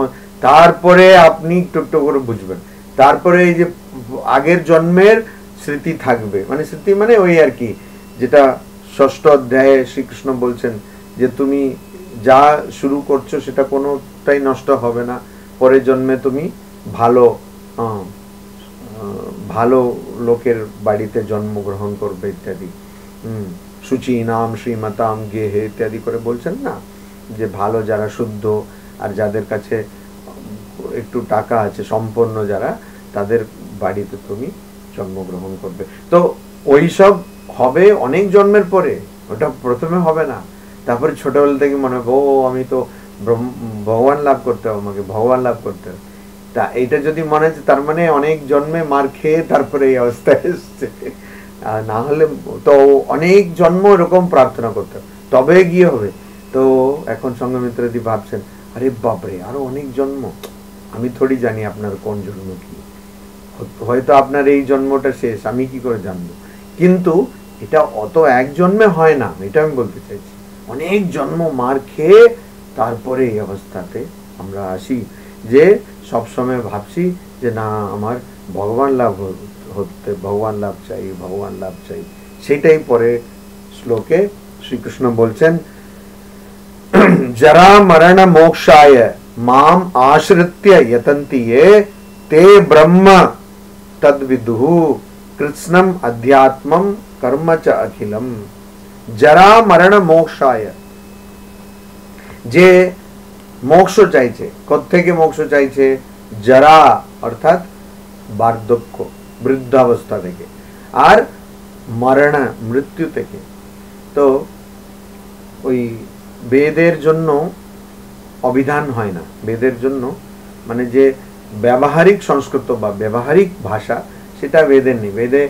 তারপরে আপনি একটু একটু করে বুঝবেন, তারপরে এই যে আগের জন্মের স্মৃতি থাকবে, মানে স্মৃতি মানে ওই আর কি, যেটা 6ষ্ঠ অধ্যায়ে শ্রীকৃষ্ণ বলছেন যে তুমি যা শুরু করছো সেটা কোনোটাই নষ্ট হবে না, পরের জন্মে তুমি ভালো ভালো লোকের বাড়িতে জন্মগ্রহণ করবে ইত্যাদি। সুচি নাম শ্রীমতাম গেহে ইত্যাদি করে বলছেন না, যে ভালো যারা শুদ্ধ আর যাদের কাছে একটু টাকা আছে, সম্পন্ন যারা, তাদের বাড়িতে তুমি জন্মগ্রহণ করবে। তো ওই সব হবে অনেক জন্মের পরে, ওটা প্রথমে হবে না। তারপরে ছোটবেলা থেকে মনে হবে ও আমি তো ভগবান লাভ করতে হবে, আমাকে ভগবান লাভ করতে হবে। তা এইটা যদি মনে হচ্ছে তার মানে অনেক জন্মে মার খেয়ে তারপরে এই অবস্থায় এসছে, না হলে তো অনেক জন্ম এরকম প্রার্থনা করতে হবে, তবে গিয়ে হবে। তো এখন সঙ্গমিত্রদি ভাবছেন আরে বাপরে আরো অনেক জন্ম, আমি থোড়ি জানি আপনার কোন জন্ম কি, হয়তো আপনার এই জন্মটা শেষ, আমি কি করে জানবো? কিন্তু এটা অত এক জন্মে হয় না, এটা আমি বলতে চাইছি। অনেক জন্ম মার খেয়ে তারপরে এই অবস্থাতে আমরা আসি, যে সবসময় ভাবছি যে না আমার ভগবান লাভ হতে, ভগবান লাভ চাই, ভগবান লাভ চাই। সেটাই পরে শ্লোকে শ্রীকৃষ্ণ বলছেন জরা মরণ মোক্ষায় মাম আশ্রিত্য यतन्ति ये ते ब्रह्म तद्विदुः कृत्स्नम् अध्यात्मम् कर्म च अखिलम। जरा मरण मोक्षाय, যে মোক্ষ চাইছে, কোত্থেকে মোক্ষ চাইছে? জরা অর্থাৎ বার্ধক্য, বৃদ্ধাবস্থা থেকে, আর মরণ মৃত্যু থেকে। তো ওই বেদের জন্য অবিধান হয় না, বেদের জন্য মানে যে ব্যবহারিক সংস্কৃত বা ব্যবহারিক ভাষা সেটা বেদের নেই, বেদে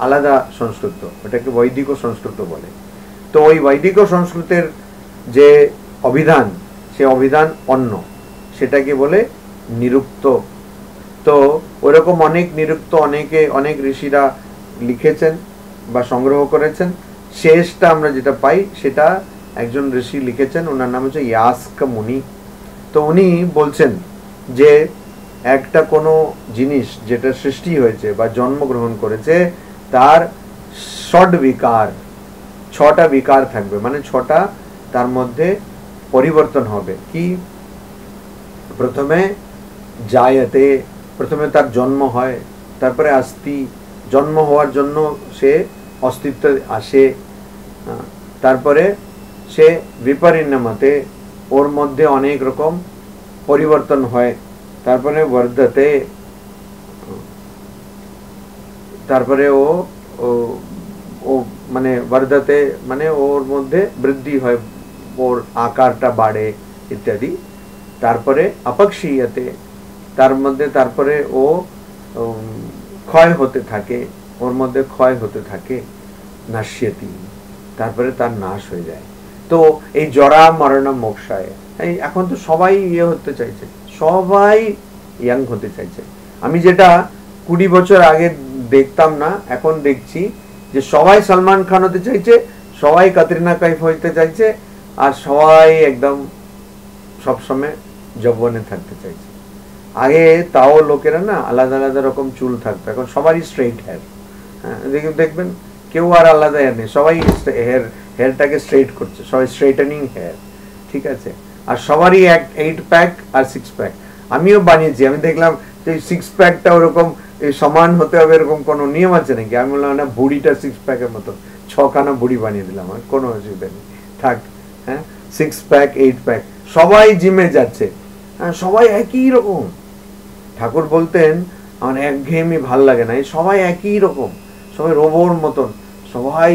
আলাদা সংস্কৃত, ওটাকে বৈদিক সংস্কৃত বলে। তো ওই বৈদিক সংস্কৃতের যে অভিধান, সে অভিধান অন্য, সেটাকে বলে নিরুক্ত। তো ওরকম অনেক নিরুক্ত অনেক ঋষিরা লিখেছেন বা সংগ্রহ করেছেন। শেষটা আমরা যেটা পাই সেটা একজন ঋষি লিখেছেন, ওনার নাম হচ্ছে ইয়াস্ক মুনি। তো উনি বলছেন যে একটা কোনো জিনিস যেটা সৃষ্টি হয়েছে বা জন্মগ্রহণ করেছে তার ষট বিকার, 6টা বিকার থাকবে, মানে 6টা তার মধ্যে পরিবর্তন হবে। কি? প্রথমে জায়তে, প্রথমে তার জন্ম হয়, তারপরে আস্তি, জন্ম হওয়ার জন্য সে অস্তিত্ব আসে, তারপরে সে বিপরিণামতে, ওর মধ্যে অনেক রকম পরিবর্তন হয়, তারপরে বর্ধতে, তারপরে ও মানে বর্ধতে মানে ওর মধ্যে বৃদ্ধি হয়, ওর আকারটা বাড়ে ইত্যাদি। তারপরে অপক্ষীয়তে, তার মধ্যে তারপরে ও ক্ষয় হতে থাকে, ওর মধ্যে ক্ষয় হতে থাকে, নাশ্যতি, তারপরে তার নাশ হয়ে যায়। তো এই জরা মরণ মোক্ষায়, এই এখন তো সবাই হতে চাইছে, সবাই ইয়াং হতে চাইছে। আমি যেটা 20 বছর আগে দেখতাম না, এখন দেখছি যে সবাই সলমান খান হতে চাইছে, সবাই ক্যাটরিনা কাইফ হতে চাইছে, আর সবাই একদম সবসময় যৌবনে থাকতে চাইছে। আগে তাও লোকেরা না আলাদা আলাদা রকম চুল থাকতো, এখন সবারই স্ট্রেইট হেয়ার। হ্যাঁ, দেখবেন কেউ আর আলাদা হেয়ার নেই, সবাই হেয়ারটাকে স্ট্রেট করছে, সবাই স্ট্রেটেনিং হেয়ার, ঠিক আছে। আর সবারই 8 প্যাক আর 6 প্যাক। আমিও বানিয়েছি, আমি দেখলাম যে 6 প্যাকটা ওরকম সমান হতে হবে এরকম কোনো নিয়ম আছে নাকি? আমি বললাম না, বুড়িটা 6 প্যাকের মতো 6খানা বুড়ি বানিয়ে দিলাম, আর কোনো অসুবিধা নেই, থাক। হ্যাঁ, 6 প্যাক 8 প্যাক, সবাই জিমে যাচ্ছে, হ্যাঁ, সবাই একই রকম। ঠাকুর বলতেন আমার একঘেয়েমি ভাল লাগে না, সবাই একই রকম, সবাই রোবর মতন, সবাই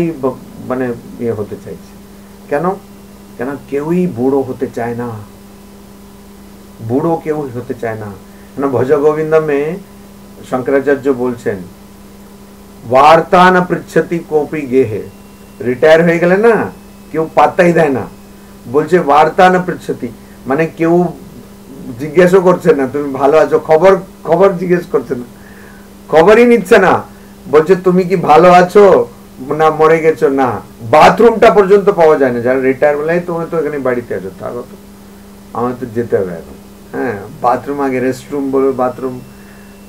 মানে ইয়ে হতে চাইছে। কেন? কেন কেউই বুড়ো হতে চায় না, বুড়ো কেউ হতে চায় না। ভজ গোবিন্দমে শঙ্করাচার্য বলছেন, বার্তা না পৃচ্ছতি কোপি গেহে, রিটায়ার হয়ে গেলে না কেউ পাত্তাই দেয় না, বলছে বার্তা না পৃচ্ছতি, মানে কেউ জিজ্ঞেসও করছে না তুমি ভালো আছো, খবর খবর জিজ্ঞেস করছে না, খবরই নিচ্ছে না, বলছে তুমি কি ভালো আছো না মরে গেছো, না বাথরুমটা পর্যন্ত পাওয়া যায় না। যারা রিটায়ার বলে তুমি তো এখানে বাড়িতে আছো, থাকো তো, আমার তো যেতে হবে এখন। হ্যাঁ, বাথরুম আগে রেস্টরুম বলবে, বাথরুম,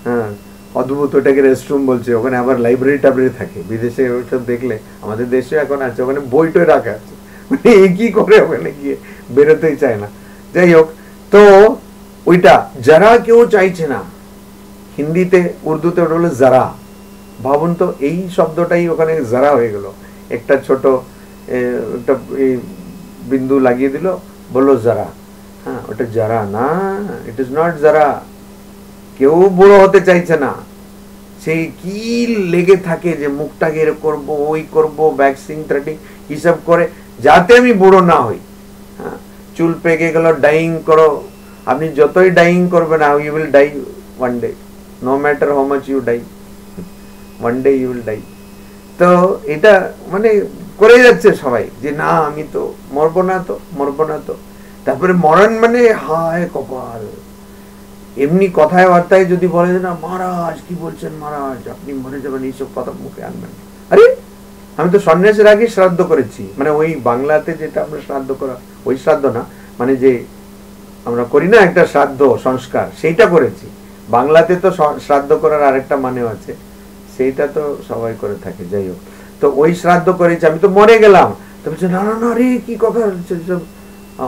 হ্যাঁ, অদ্ভুত, ওটাকে রেস্টরুম বলছে। ওখানে আবার লাইব্রেরি টাইব্রেরি থাকে, বিদেশে ওইসব দেখলে, আমাদের দেশে এখন আছে, ওখানে বই টই রাখা আছে, মানে কি করে ওখানে গিয়ে বেরোতেই চায় না। যাই হোক, তো ওইটা যারা কেউ চাইছে না, হিন্দিতে উর্দুতে ওটা হলো যারা। ভাবুন তো, এই শব্দটাই ওখানে যারা হয়ে গেল, একটা ছোট একটা বিন্দু লাগিয়ে দিল, বললো যারা। হ্যাঁ, ওটা যারা না, ইট ইজ নট যারা। কেউ বুড়ো হতে চাইছে না, সেই কি লেগে থাকে যে মুখটাকে এরকম করবো, ওই করবো, ভ্যাকসিন থ্রেটিং হিসাব করে যাতে আমি বুড়ো না হই। হ্যাঁ, চুল পেকে গেল, ডাইং করো, আপনি যতই ডাইং করবে না, you will die one day, no matter how much you die, one day you will die. তো এটা মানে করে যাচ্ছে সবাই যে না আমি তো মরবো না, তো মরবো না, তো তারপরে মরণ মানে হায় কপাল। এমনি কথায় বার্তায় যদি বলে না, মহারাজ কি বলছেন মহারাজ, আপনি মরে যাবেন, এইসব কথা মুখে আনবেন। আরে আমি তো সন্ন্যাসের আগে শ্রাদ্ধ করেছি, মানে ওই বাংলাতে যেটা আমরা শ্রাদ্ধ করা, ওই শ্রাদ্ধ না, মানে যে আমরা করি না একটা শ্রাদ্ধ সংস্কার, সেইটা করেছি। বাংলাতে তো শ্রাদ্ধ করার আরেকটা মানেও আছে, সেইটা তো সবাই করে থাকে। যাই হোক, তো ওই শ্রাদ্ধ করেছি, আমি তো মরে গেলাম। তো বলছে না না না রে, কি কথা,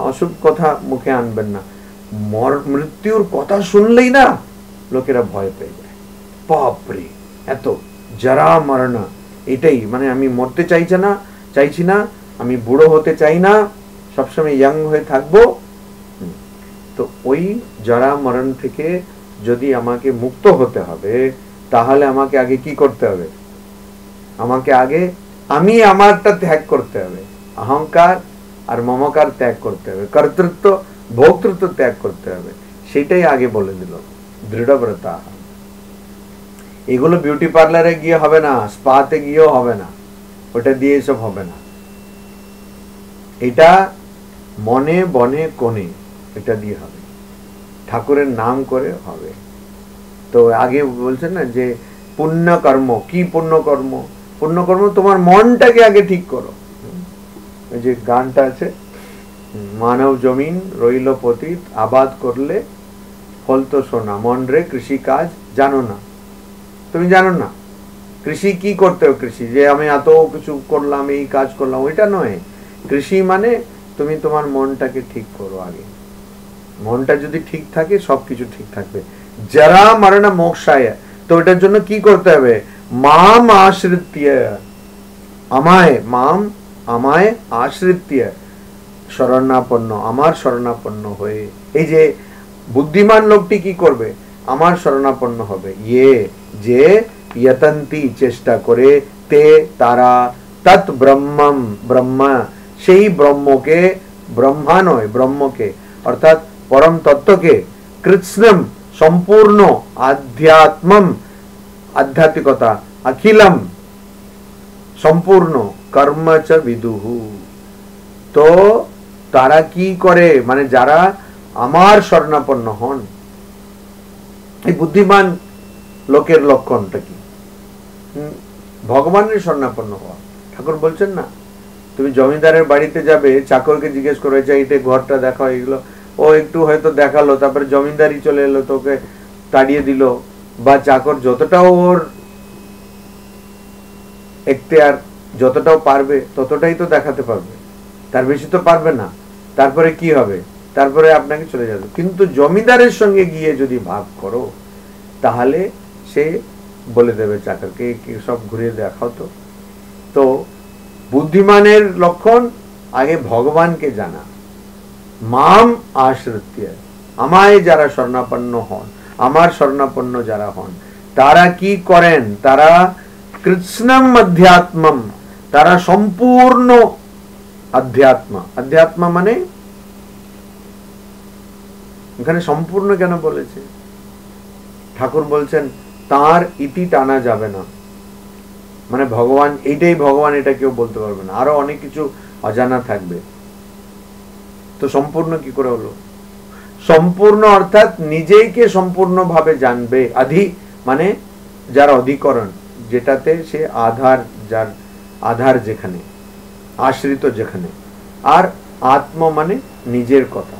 অশুভ কথা মুখে আনবেন না। মৃত্যুর কথা শুনলেই না লোকেরা ভয় পেয়ে যায়, বাপরে এত যারা মরনা, এটাই মানে আমি মরতে চাইছি না, আমি বুড়ো হতে চাই না, সবসময় ইয়াং হয়ে থাকবো। তো ওই যারা মরণ থেকে যদি আমাকে মুক্ত হতে হবে, তাহলে আমাকে আগে কি করতে হবে? আমাকে আগে আমি আমারটা ত্যাগ করতে হবে, অহংকার আর মমকার ত্যাগ করতে হবে, কর্তৃত্ব ভোক্তৃত্ব ত্যাগ করতে হবে। সেটাই আগে বলে দিল, দৃঢ়ব্রতা। এগুলো বিউটি পার্লারে গিয়ে হবে না, স্পাতে গিয়েও হবে না, ওটা দিয়ে এসব হবে না। এটা মনে বনে কোণে, এটা দিয়ে হবে, ঠাকুরের নাম করে হবে। তো আগে বলছেন না যে পুণ্য কর্ম, কি পুণ্য কর্ম? পুণ্য কর্ম তোমার মনটাকে আগে ঠিক করো। ওই যে গানটা আছে, মানব জমিন রইল পতিত, আবাদ করলে ফল তো সোনা, মন রে কৃষি কাজ জানো না। তুমি জানো না কৃষি কি করতে হবে? কৃষি যে আমি এত কিছু করলাম, এই কাজ করলাম, ওইটা নয়। কৃষি মানে তুমি তোমার মনটাকে ঠিক করো আগে। মনটা যদি ঠিক থাকে সবকিছু ঠিক থাকবে। যারা মরণ মোক্ষায়, তো এটার জন্য কি করতে হবে? মাম আশ্রিত্য, আমায় আশ্রিত্য শরণাপন্ন, আমার শরণাপন্ন হয়ে। এই যে বুদ্ধিমান লোকটি কি করবে? আমার শরণাপন্ন হবে। ইয়ে যে যতন্তি চেষ্টা করে, তে তারা, তৎ ব্রহ্মম ব্রহ্মা, সেই ব্রহ্মকে, ব্রহ্মা নয় ব্রহ্মকে অর্থাৎ পরম তত্ত্বকে, কৃষ্ণম সম্পূর্ণ, আধ্যাত্মম আধ্যাত্মিকতা, অখিলম সম্পূর্ণ, কর্ম চ বিদুহু। তো তারা কি করে? মানে যারা আমার শরণাপন্ন হন। এই বুদ্ধিমান লোকের লক্ষণটা কি? ভগবানের শরণাপন্ন হওয়া। ঠাকুর বলছেন না, তুমি জমিদারের বাড়িতে যাবে, চাকরকে জিজ্ঞেস করে যে এইটা ঘরটা দেখা, এগুলো ও একটু হয়তো দেখালো, তারপরে জমিদারি চলে এলো, তোকে তাড়িয়ে দিল, বা চাকর যতটা ওর এখতিয়ার যতটাও পারবে ততটাই তো দেখাতে পারবে, তার বেশি তো পারবে না। তারপরে কি হবে? তারপরে আপনাকে চলে যাবে। কিন্তু জমিদারের সঙ্গে গিয়ে যদি ভাব করো, তাহলে সে বলে দেবে চাকরকে, সব ঘুরিয়ে দেখাও। তো বুদ্ধিমানের লক্ষণ আগে ভগবানকে জানা। মাম আশ্রিত্য, আমায় যারা শরণাপন্ন হন, আমার শরণাপন্ন যারা হন, তারা কি করেন? তারা কৃষ্ণম অধ্যাত্মম, তারা সম্পূর্ণ অধ্যাত্ম। অধ্যাত্ম মানে এখানে সম্পূর্ণ কেন বলেছে? ঠাকুর বলছেন তার ইতি টানা যাবে না, মানে ভগবান এইটাই ভগবান, এটা কেউ বলতে পারবে না, আরো অনেক কিছু অজানা থাকবে। তো সম্পূর্ণ কি করে হলো? সম্পূর্ণ অর্থাৎ নিজেকে সম্পূর্ণ ভাবে জানবে। আধি মানে যার অধিকরণ, যেটাতে সে আধার, যার আধার যেখানে, আশ্রিত যেখানে। আর আত্ম মানে নিজের কথা।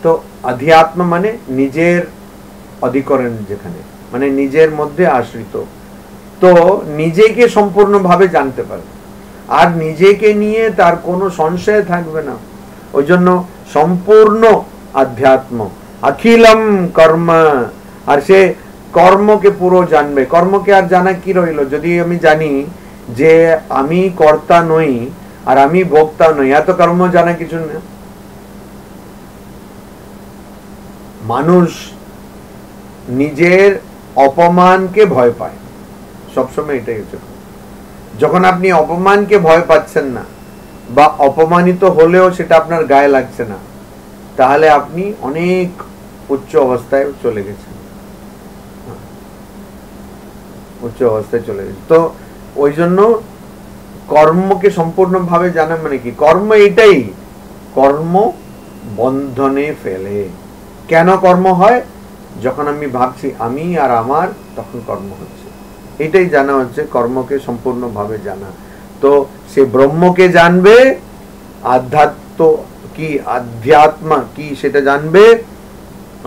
তো অধ্যাত্ম মানে নিজের অধিকরণ যেখানে, মানে নিজের মধ্যে আশ্রিত। তো নিজেকে সম্পূর্ণভাবে জানতে পারবে, আর নিজেকে নিয়ে তার কোনো সংশয় থাকবে না। ওই জন্য সম্পূর্ণ আধ্যাত্ম, অখিলম কর্ম, আর সে কর্মকে পুরো জানবে। কর্মকে আর জানা কি রইল? যদি আমি জানি যে আমি কর্তা নই আর আমি ভোক্তা নই, এত কর্ম জানা কিছু না। মানুষ নিজের অপমানকে ভয় পায়, সবসময় এটাই হচ্ছে। যখন আপনি অপমানকে ভয় পাচ্ছেন না, বা অপমানিত হলেও সেটা আপনার গায়ে লাগছে না, তাহলে আপনি অনেক উচ্চ অবস্থায় চলে গেছেন, উচ্চ অবস্থায় চলে গেছেন। তো ওই জন্য কর্মকে সম্পূর্ণভাবে জানা মানে কি? কর্ম এটাই, কর্ম বন্ধনে ফেলে। কেন কর্ম হয়? যখন আমি ভাবছি আমি আর আমার, তখন কর্ম হচ্ছে। এটাই জানা হচ্ছে কর্মকে সম্পূর্ণভাবে জানা। তো সে ব্রহ্মকে জানবে, আধ্যাত্ম কি, আধ্যাত্ম কি সেটা জানবে,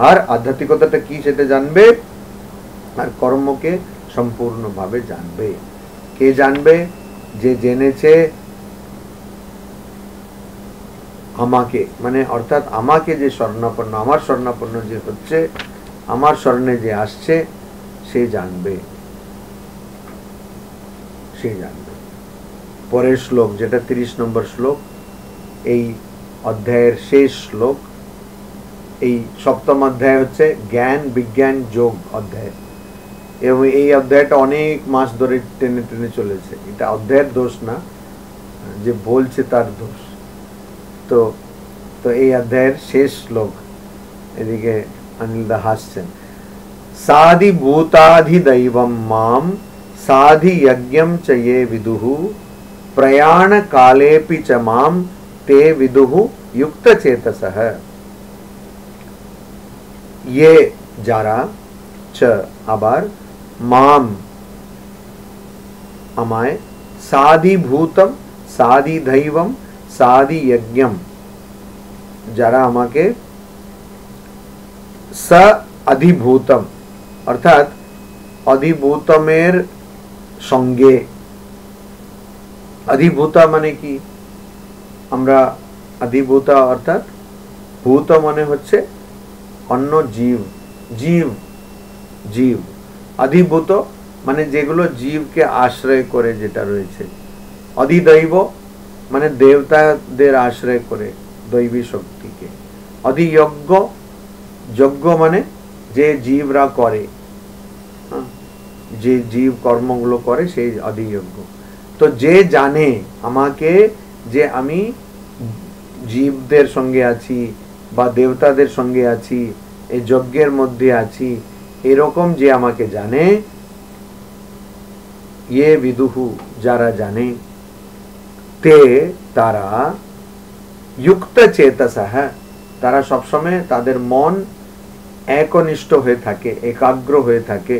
আর আধ্যাত্মিকতাটা কি সেটা জানবে, আর কর্মকে সম্পূর্ণভাবে জানবে। কে জানবে? যে জেনেছে আমাকে, মানে অর্থাৎ আমাকে যে শরণাপন্ন, আমার শরণাপন্ন যে হচ্ছে, আমার শরণে যে আসছে, সে জানবে, সে জানবে। পরের শ্লোক, যেটা 30 নম্বর শ্লোক, এই অধ্যায়ের শেষ শ্লোক। এই সপ্তম অধ্যায় হচ্ছে জ্ঞান বিজ্ঞান যোগ অধ্যায়, এবং এই অধ্যায়টা অনেক মাস ধরে টেনে টেনে চলেছে। এটা অধ্যায়ের দোষ না, যে বলছে তার দোষ। তো তো এই অধ্যায়ের শেষ শ্লোক, এদিকে অনিলদা হাসছেন। সাধি ভূতাধি দৈবম মাম সাধি যজ্ঞম চ ये विदुः प्रयाण कालेपि च माम ते विदुः युक्त चेतसः। ये যারা, চ আবার, মাম আমায়, সাধি ভূতম সাধি দৈবম সাধি যজ্ঞম, যারা আমাকে, স অধিভূতম অর্থাৎ অধিভূতমের সঙ্গে। অধিভূতা মানে কি? আমরা অধিভূত অর্থাৎ ভূত মানে হচ্ছে অন্য জীব, জীব জীব। অধিভূত মানে যেগুলো জীবকে আশ্রয় করে যেটা রয়েছে। অধিদৈব মানে দেবতাদের আশ্রয় করে, দৈবী শক্তিকে। অধিযজ্ঞ, যজ্ঞ মানে যে জীবরা করে, যে জীব কর্মগুলো করে, সেই অধিযজ্ঞ। তো যে জানে আমাকে, যে আমি জীবদের সঙ্গে আছি বা দেবতাদের সঙ্গে আছি, এই যজ্ঞের মধ্যে আছি, এরকম যে আমাকে জানে, ये विदुः যারা জানে, তে তারা, युक्त चेतसः তারা সবসময় তাদের মন একনিষ্ঠ হয়ে থাকে, একাগ্র হয়ে থাকে।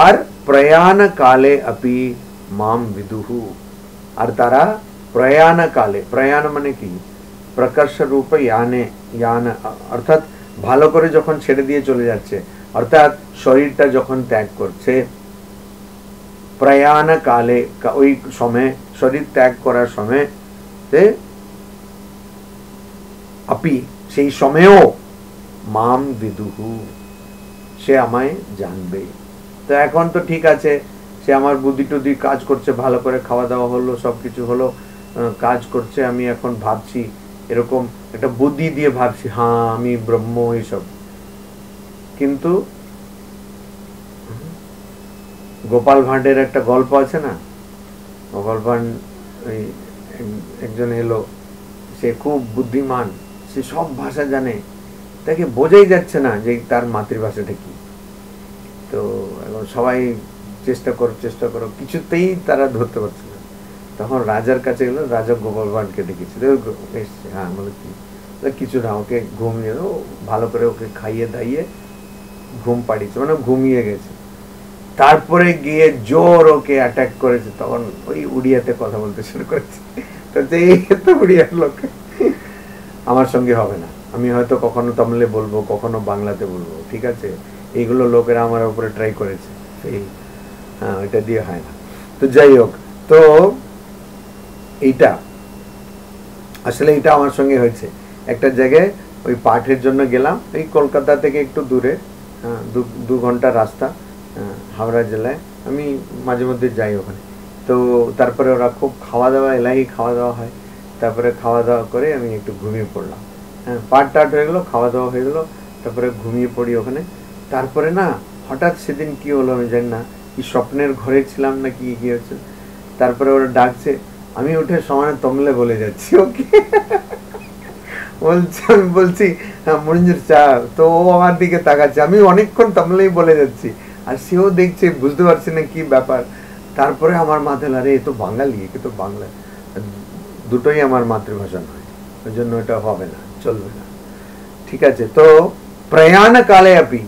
আর প্রয়াণ কালে अपि মাম বিদুঃ, আর তারা প্রয়াণ কালে, প্রয়াণ মানে কি? প্রকর্ষ রূপে याने, यान অর্থাৎ ভালো করে যখন ছেড়ে দিয়ে চলে যাচ্ছে, অর্থাৎ শরীরটা যখন ত্যাগ করছে, প্রয়াণ কালে, ওই সময় শরীর ত্যাগ করার সময় আপি, সেই সময়েও মাম বিদুহু, সে আমায় জানবে। তো এখন তো ঠিক আছে, সে আমার বুদ্ধি টুদ্ধি কাজ করছে, ভালো করে খাওয়া দাওয়া হলো, সবকিছু হলো, কাজ করছে, আমি এখন ভাবছি এরকম একটা বুদ্ধি দিয়ে ভাবছি হ্যাঁ আমি ব্রহ্ম এইসব। কিন্তু গোপাল ভাঁড়ের একটা গল্প আছে না, গোপাল ভাঁড় ওই একজন এলো, সে খুব বুদ্ধিমান, সে সব ভাষা জানে, তাকে বোঝাই যাচ্ছে না যে তার মাতৃভাষাটা কি। তো এখন সবাই চেষ্টা করো, কিছুতেই তারা ধরতে পারছে না। তখন রাজার কাছে গেল, রাজা গোপাল ভাঁড়কে ডেকেছিল, এসছে, হ্যাঁ বলে কি, কিছু না, ওকে ঘুমিয়ে ভালো করে ওকে খাইয়ে দাইয়ে ঘুম পাড়িয়েছে, মানে ঘুমিয়ে গেছে। তারপরে গিয়ে জোর ওকে অ্যাটাক করেছে, তখন ওই উড়িয়াতে কথা বলতে শুরু করেছে। তো উড়িয়ার লোক আমার সঙ্গে হবে না, আমি হয়তো কখনো তামিলে বলবো, কখনো বাংলাতে বলবো, ঠিক আছে, এইগুলো লোকেরা আমার উপরে ট্রাই করেছে, হ্যাঁ ওইটা দিয়ে হয় না। তো যাই হোক, তো এইটা আসলে এটা আমার সঙ্গে হয়েছে। একটা জায়গায় ওই পাঠের জন্য গেলাম, এই কলকাতা থেকে একটু দূরে, 2 ঘন্টা রাস্তা, হাওড়া জেলায়। আমি মাঝে মধ্যে যাই ওখানে। তো তারপরে ওরা খুব খাওয়া দাওয়া, এলাহি খাওয়া দাওয়া হয়। তারপরে খাওয়া দাওয়া করে আমি একটু ঘুমিয়ে পড়লাম। হ্যাঁ, পাঠ টাট হয়ে গেলো, খাওয়া দাওয়া হয়ে গেলো, তারপরে ঘুমিয়ে পড়ি ওখানে। তারপরে না হঠাৎ সেদিন কি হলো আমি জানি না, কি স্বপ্নের ঘরে ছিলাম না কি হচ্ছে, তারপরে ওরা ডাকছে, আমি উঠে সমানে তমলে বলে যাচ্ছি ওকে। বলছি, আমি বলছি হ্যাঁ মঞ্জুর চা, তো ও আমার দিকে তাকাচ্ছে, আমি অনেকক্ষণ তমলেই বলে যাচ্ছি, আর সেও দেখছে, বুঝতে পারছি না কি ব্যাপার। তারপরে আমার মাথায় আরে এ তো বাঙালি, একে তো বাংলা, দুটোই আমার মাতৃভাষা নয়, ওই জন্য এটা হবে না, চলবে না, ঠিক আছে। তো প্রয়াণ কালে আপি,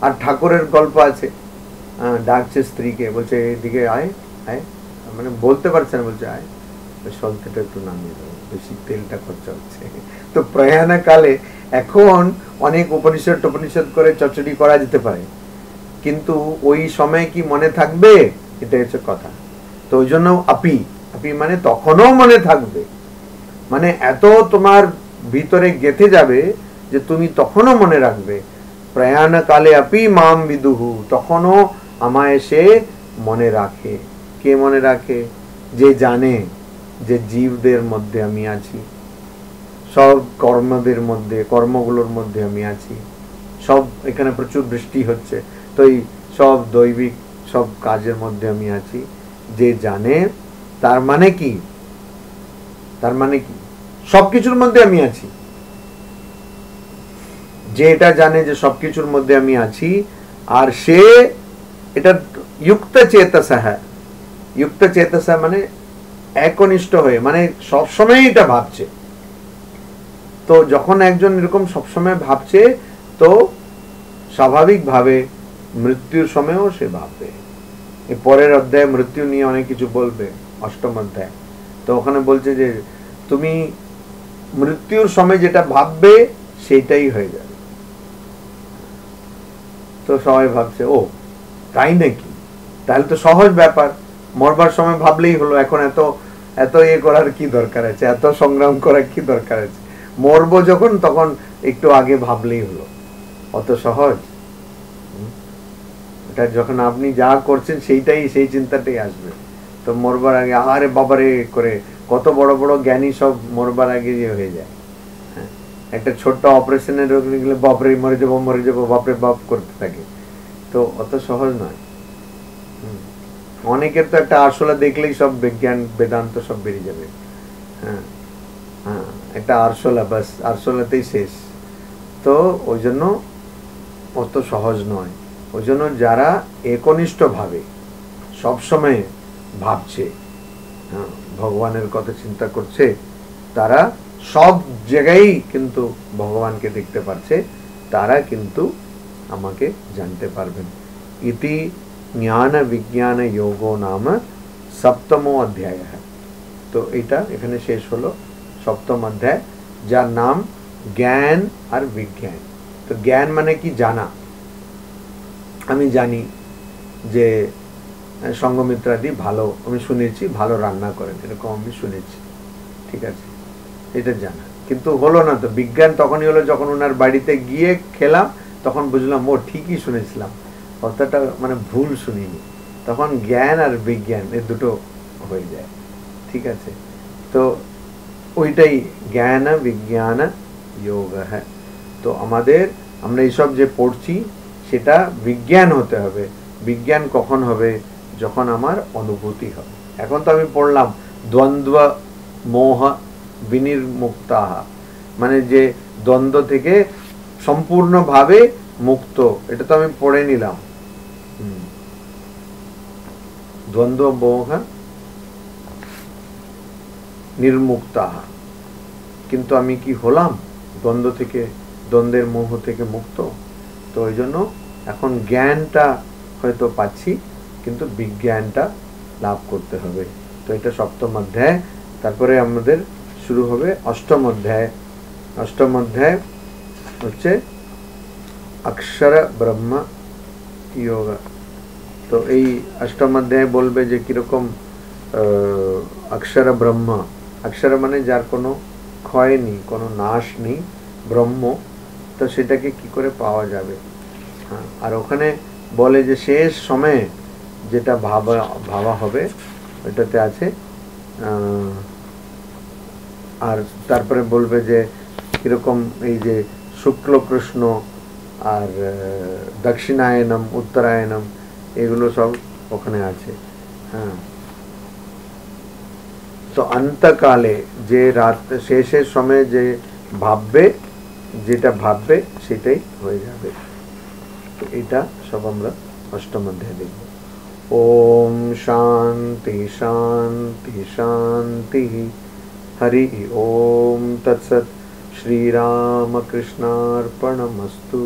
আর ঠাকুরের গল্প আছে, ডাকছে স্ত্রীকে, বলছে এদিকে আয় আয়, মানে বলতে পারছে না, বলছে আয়, সলতেটা একটু নামিয়ে দেবো, বেশি তেলটা খরচা হচ্ছে। তো প্রয়াণ কালে, এখন অনেক উপনিষদ করে চচড়ি করা যেতে পারে, কিন্তু ওই সময় কি মনে থাকবে, এটা হচ্ছে কথা। তো ওই জন্য আপি, আপি মানে তখনও মনে থাকবে, মানে এত তোমার ভিতরে গেঁথে যাবে যে তুমি তখনও মনে রাখবে। প্রয়াণ কালে আপি মাম বিদুহু, তখনও আমায় সে মনে রাখে। কে মনে রাখে? যে জানে যে জীবদের মধ্যে আমি আছি, সব কর্মগুলোর মধ্যে আমি আছি, সব এখানে প্রচুর বৃষ্টি হচ্ছে, তো এই সব দৈবিক সব কাজের মধ্যে আমি আছি। যে জানে, তার মানে কি, সবকিছুর মধ্যে আমি আছি। যে এটা জানে যে সবকিছুর মধ্যে আমি আছি, আর সে এটা যুক্ত চেতসা মানে একনিষ্ঠ হয়ে, মানে সবসময় এটা ভাবছে। তো যখন একজন এরকম সবসময় ভাবছে, তো স্বাভাবিকভাবে মৃত্যুর সময়ও সে ভাববে। এই পরের অধ্যায়ে মৃত্যু নিয়ে অনেক কিছু বলবে, 8ম অধ্যায়। তো ওখানে বলছে যে তুমি মৃত্যুর সময় যেটা ভাববে সেটাই হয়ে যাবে। তো সবাই ভাবছে ও তাই নাকি, তাহলে তো সহজ ব্যাপার, মরবার সময় ভাবলেই হলো, এখন এত এত করার কি দরকার আছে, এত সংগ্রাম করার কি দরকার আছে, মরবো যখন তখন একটু আগে ভাবলেই হলো, অত সহজ। এটা যখন আপনি যা করছেন সেই চিন্তাটাই আসবে। তো মরবার আগে আরে বাবারে করে কত বড় বড় জ্ঞানী সব মরবার আগে হয়ে যায়। একটা ছোট্ট অপারেশনের রোগ নিয়ে বাপরে মরে যাবো বাপরে বাপ করতে থাকে, তো অত সহজ নয়। অনেকের তো একটা আরশোলা দেখলেই সব বিজ্ঞান বেদান্ত সব বেরিয়ে যাবে। হ্যাঁ হ্যাঁ, একটা আরশোলা, বাস আরশোলাতেই শেষ। তো ওই জন্য অত সহজ নয়। ওই জন্য যারা একনিষ্ঠ ভাবে সবসময় ভাবছে, ভগবানের কথা চিন্তা করছে, তারা সব জায়গায় কিন্তু ভগবানকে দেখতে পারছে, তারা কিন্তু আমাকে জানতে পারবেন। ইতি জ্ঞান বিজ্ঞান যোগো নাম 7ম অধ্যায়। তো এটা এখানে শেষ হলো 7ম অধ্যায়, যার নাম জ্ঞান আর বিজ্ঞান। তো জ্ঞান মানে কি? জানা। আমি জানি যে সঙ্গমিত্রাদি ভালো, আমি শুনেছি ভালো রান্না করেন, এরকম আমি শুনেছি, ঠিক আছে, এটা জানা। কিন্তু হলো না তো, বিজ্ঞান তখনই হলো যখন ওনার বাড়িতে গিয়ে খেলাম, তখন বুঝলাম ও ঠিকই শুনেছিলাম, কথাটা মানে ভুল শুনিনি। তখন জ্ঞান আর বিজ্ঞান এই দুটো হয়ে যায়, ঠিক আছে। তো ওইটাই জ্ঞান বিজ্ঞান যোগ হ্যাঁ। তো আমাদের আমরা এইসব যে পড়ছি সেটা বিজ্ঞান হতে হবে। বিজ্ঞান কখন হবে? যখন আমার অনুভূতি হবে। এখন তো আমি পড়লাম দ্বন্দ্ব মোহ বিনির্মুক্তা, মানে যে দ্বন্দ্ব থেকে সম্পূর্ণভাবে মুক্ত, এটা তো আমি পড়ে নিলাম। দ্বন্দ্ব মোহ নির্মুক্তা, কিন্তু আমি কি হলাম দ্বন্দ্ব থেকে, দ্বন্দ্বের মোহ থেকে মুক্ত? তো ওই জন্য এখন জ্ঞানটা হয়তো পাচ্ছি, কিন্তু বিজ্ঞানটা লাভ করতে হবে। তো এটা সপ্তম অধ্যায়। তারপরে আমাদের শুরু হবে অষ্টম অধ্যায়। অষ্টম অধ্যায় হচ্ছে অক্ষর ব্রহ্ম যোগ। তো এই অষ্টম অধ্যায় বলবে যে কিরকম অক্ষর ব্রহ্ম, অক্ষর মানে যার কোনো ক্ষয় নেই, কোনো নাশ নেই, ব্রহ্ম, তো সেটাকে কি করে পাওয়া যাবে। হ্যাঁ, আর ওখানে বলে যে শেষ সময়ে যেটা ভাবা হবে ওইটাতে আছে। আর তারপরে বলবে যে কিরকম এই যে শুক্ল কৃষ্ণ আর দক্ষিণায়নম উত্তরায়ণম এগুলো সব ওখানে আছে। হ্যাঁ, তো অন্তকালে যে রাত শেষের সময় যে ভাববে, যেটা ভাববে সেটাই হয়ে যাবে। তো এটা সব আমরা অষ্টম অধ্যায়ে দেখব। ওম শান্তি শান্তি শান্তি। हरि ओम तत्सत्। श्री राम कृष्णार्पणमस्तु।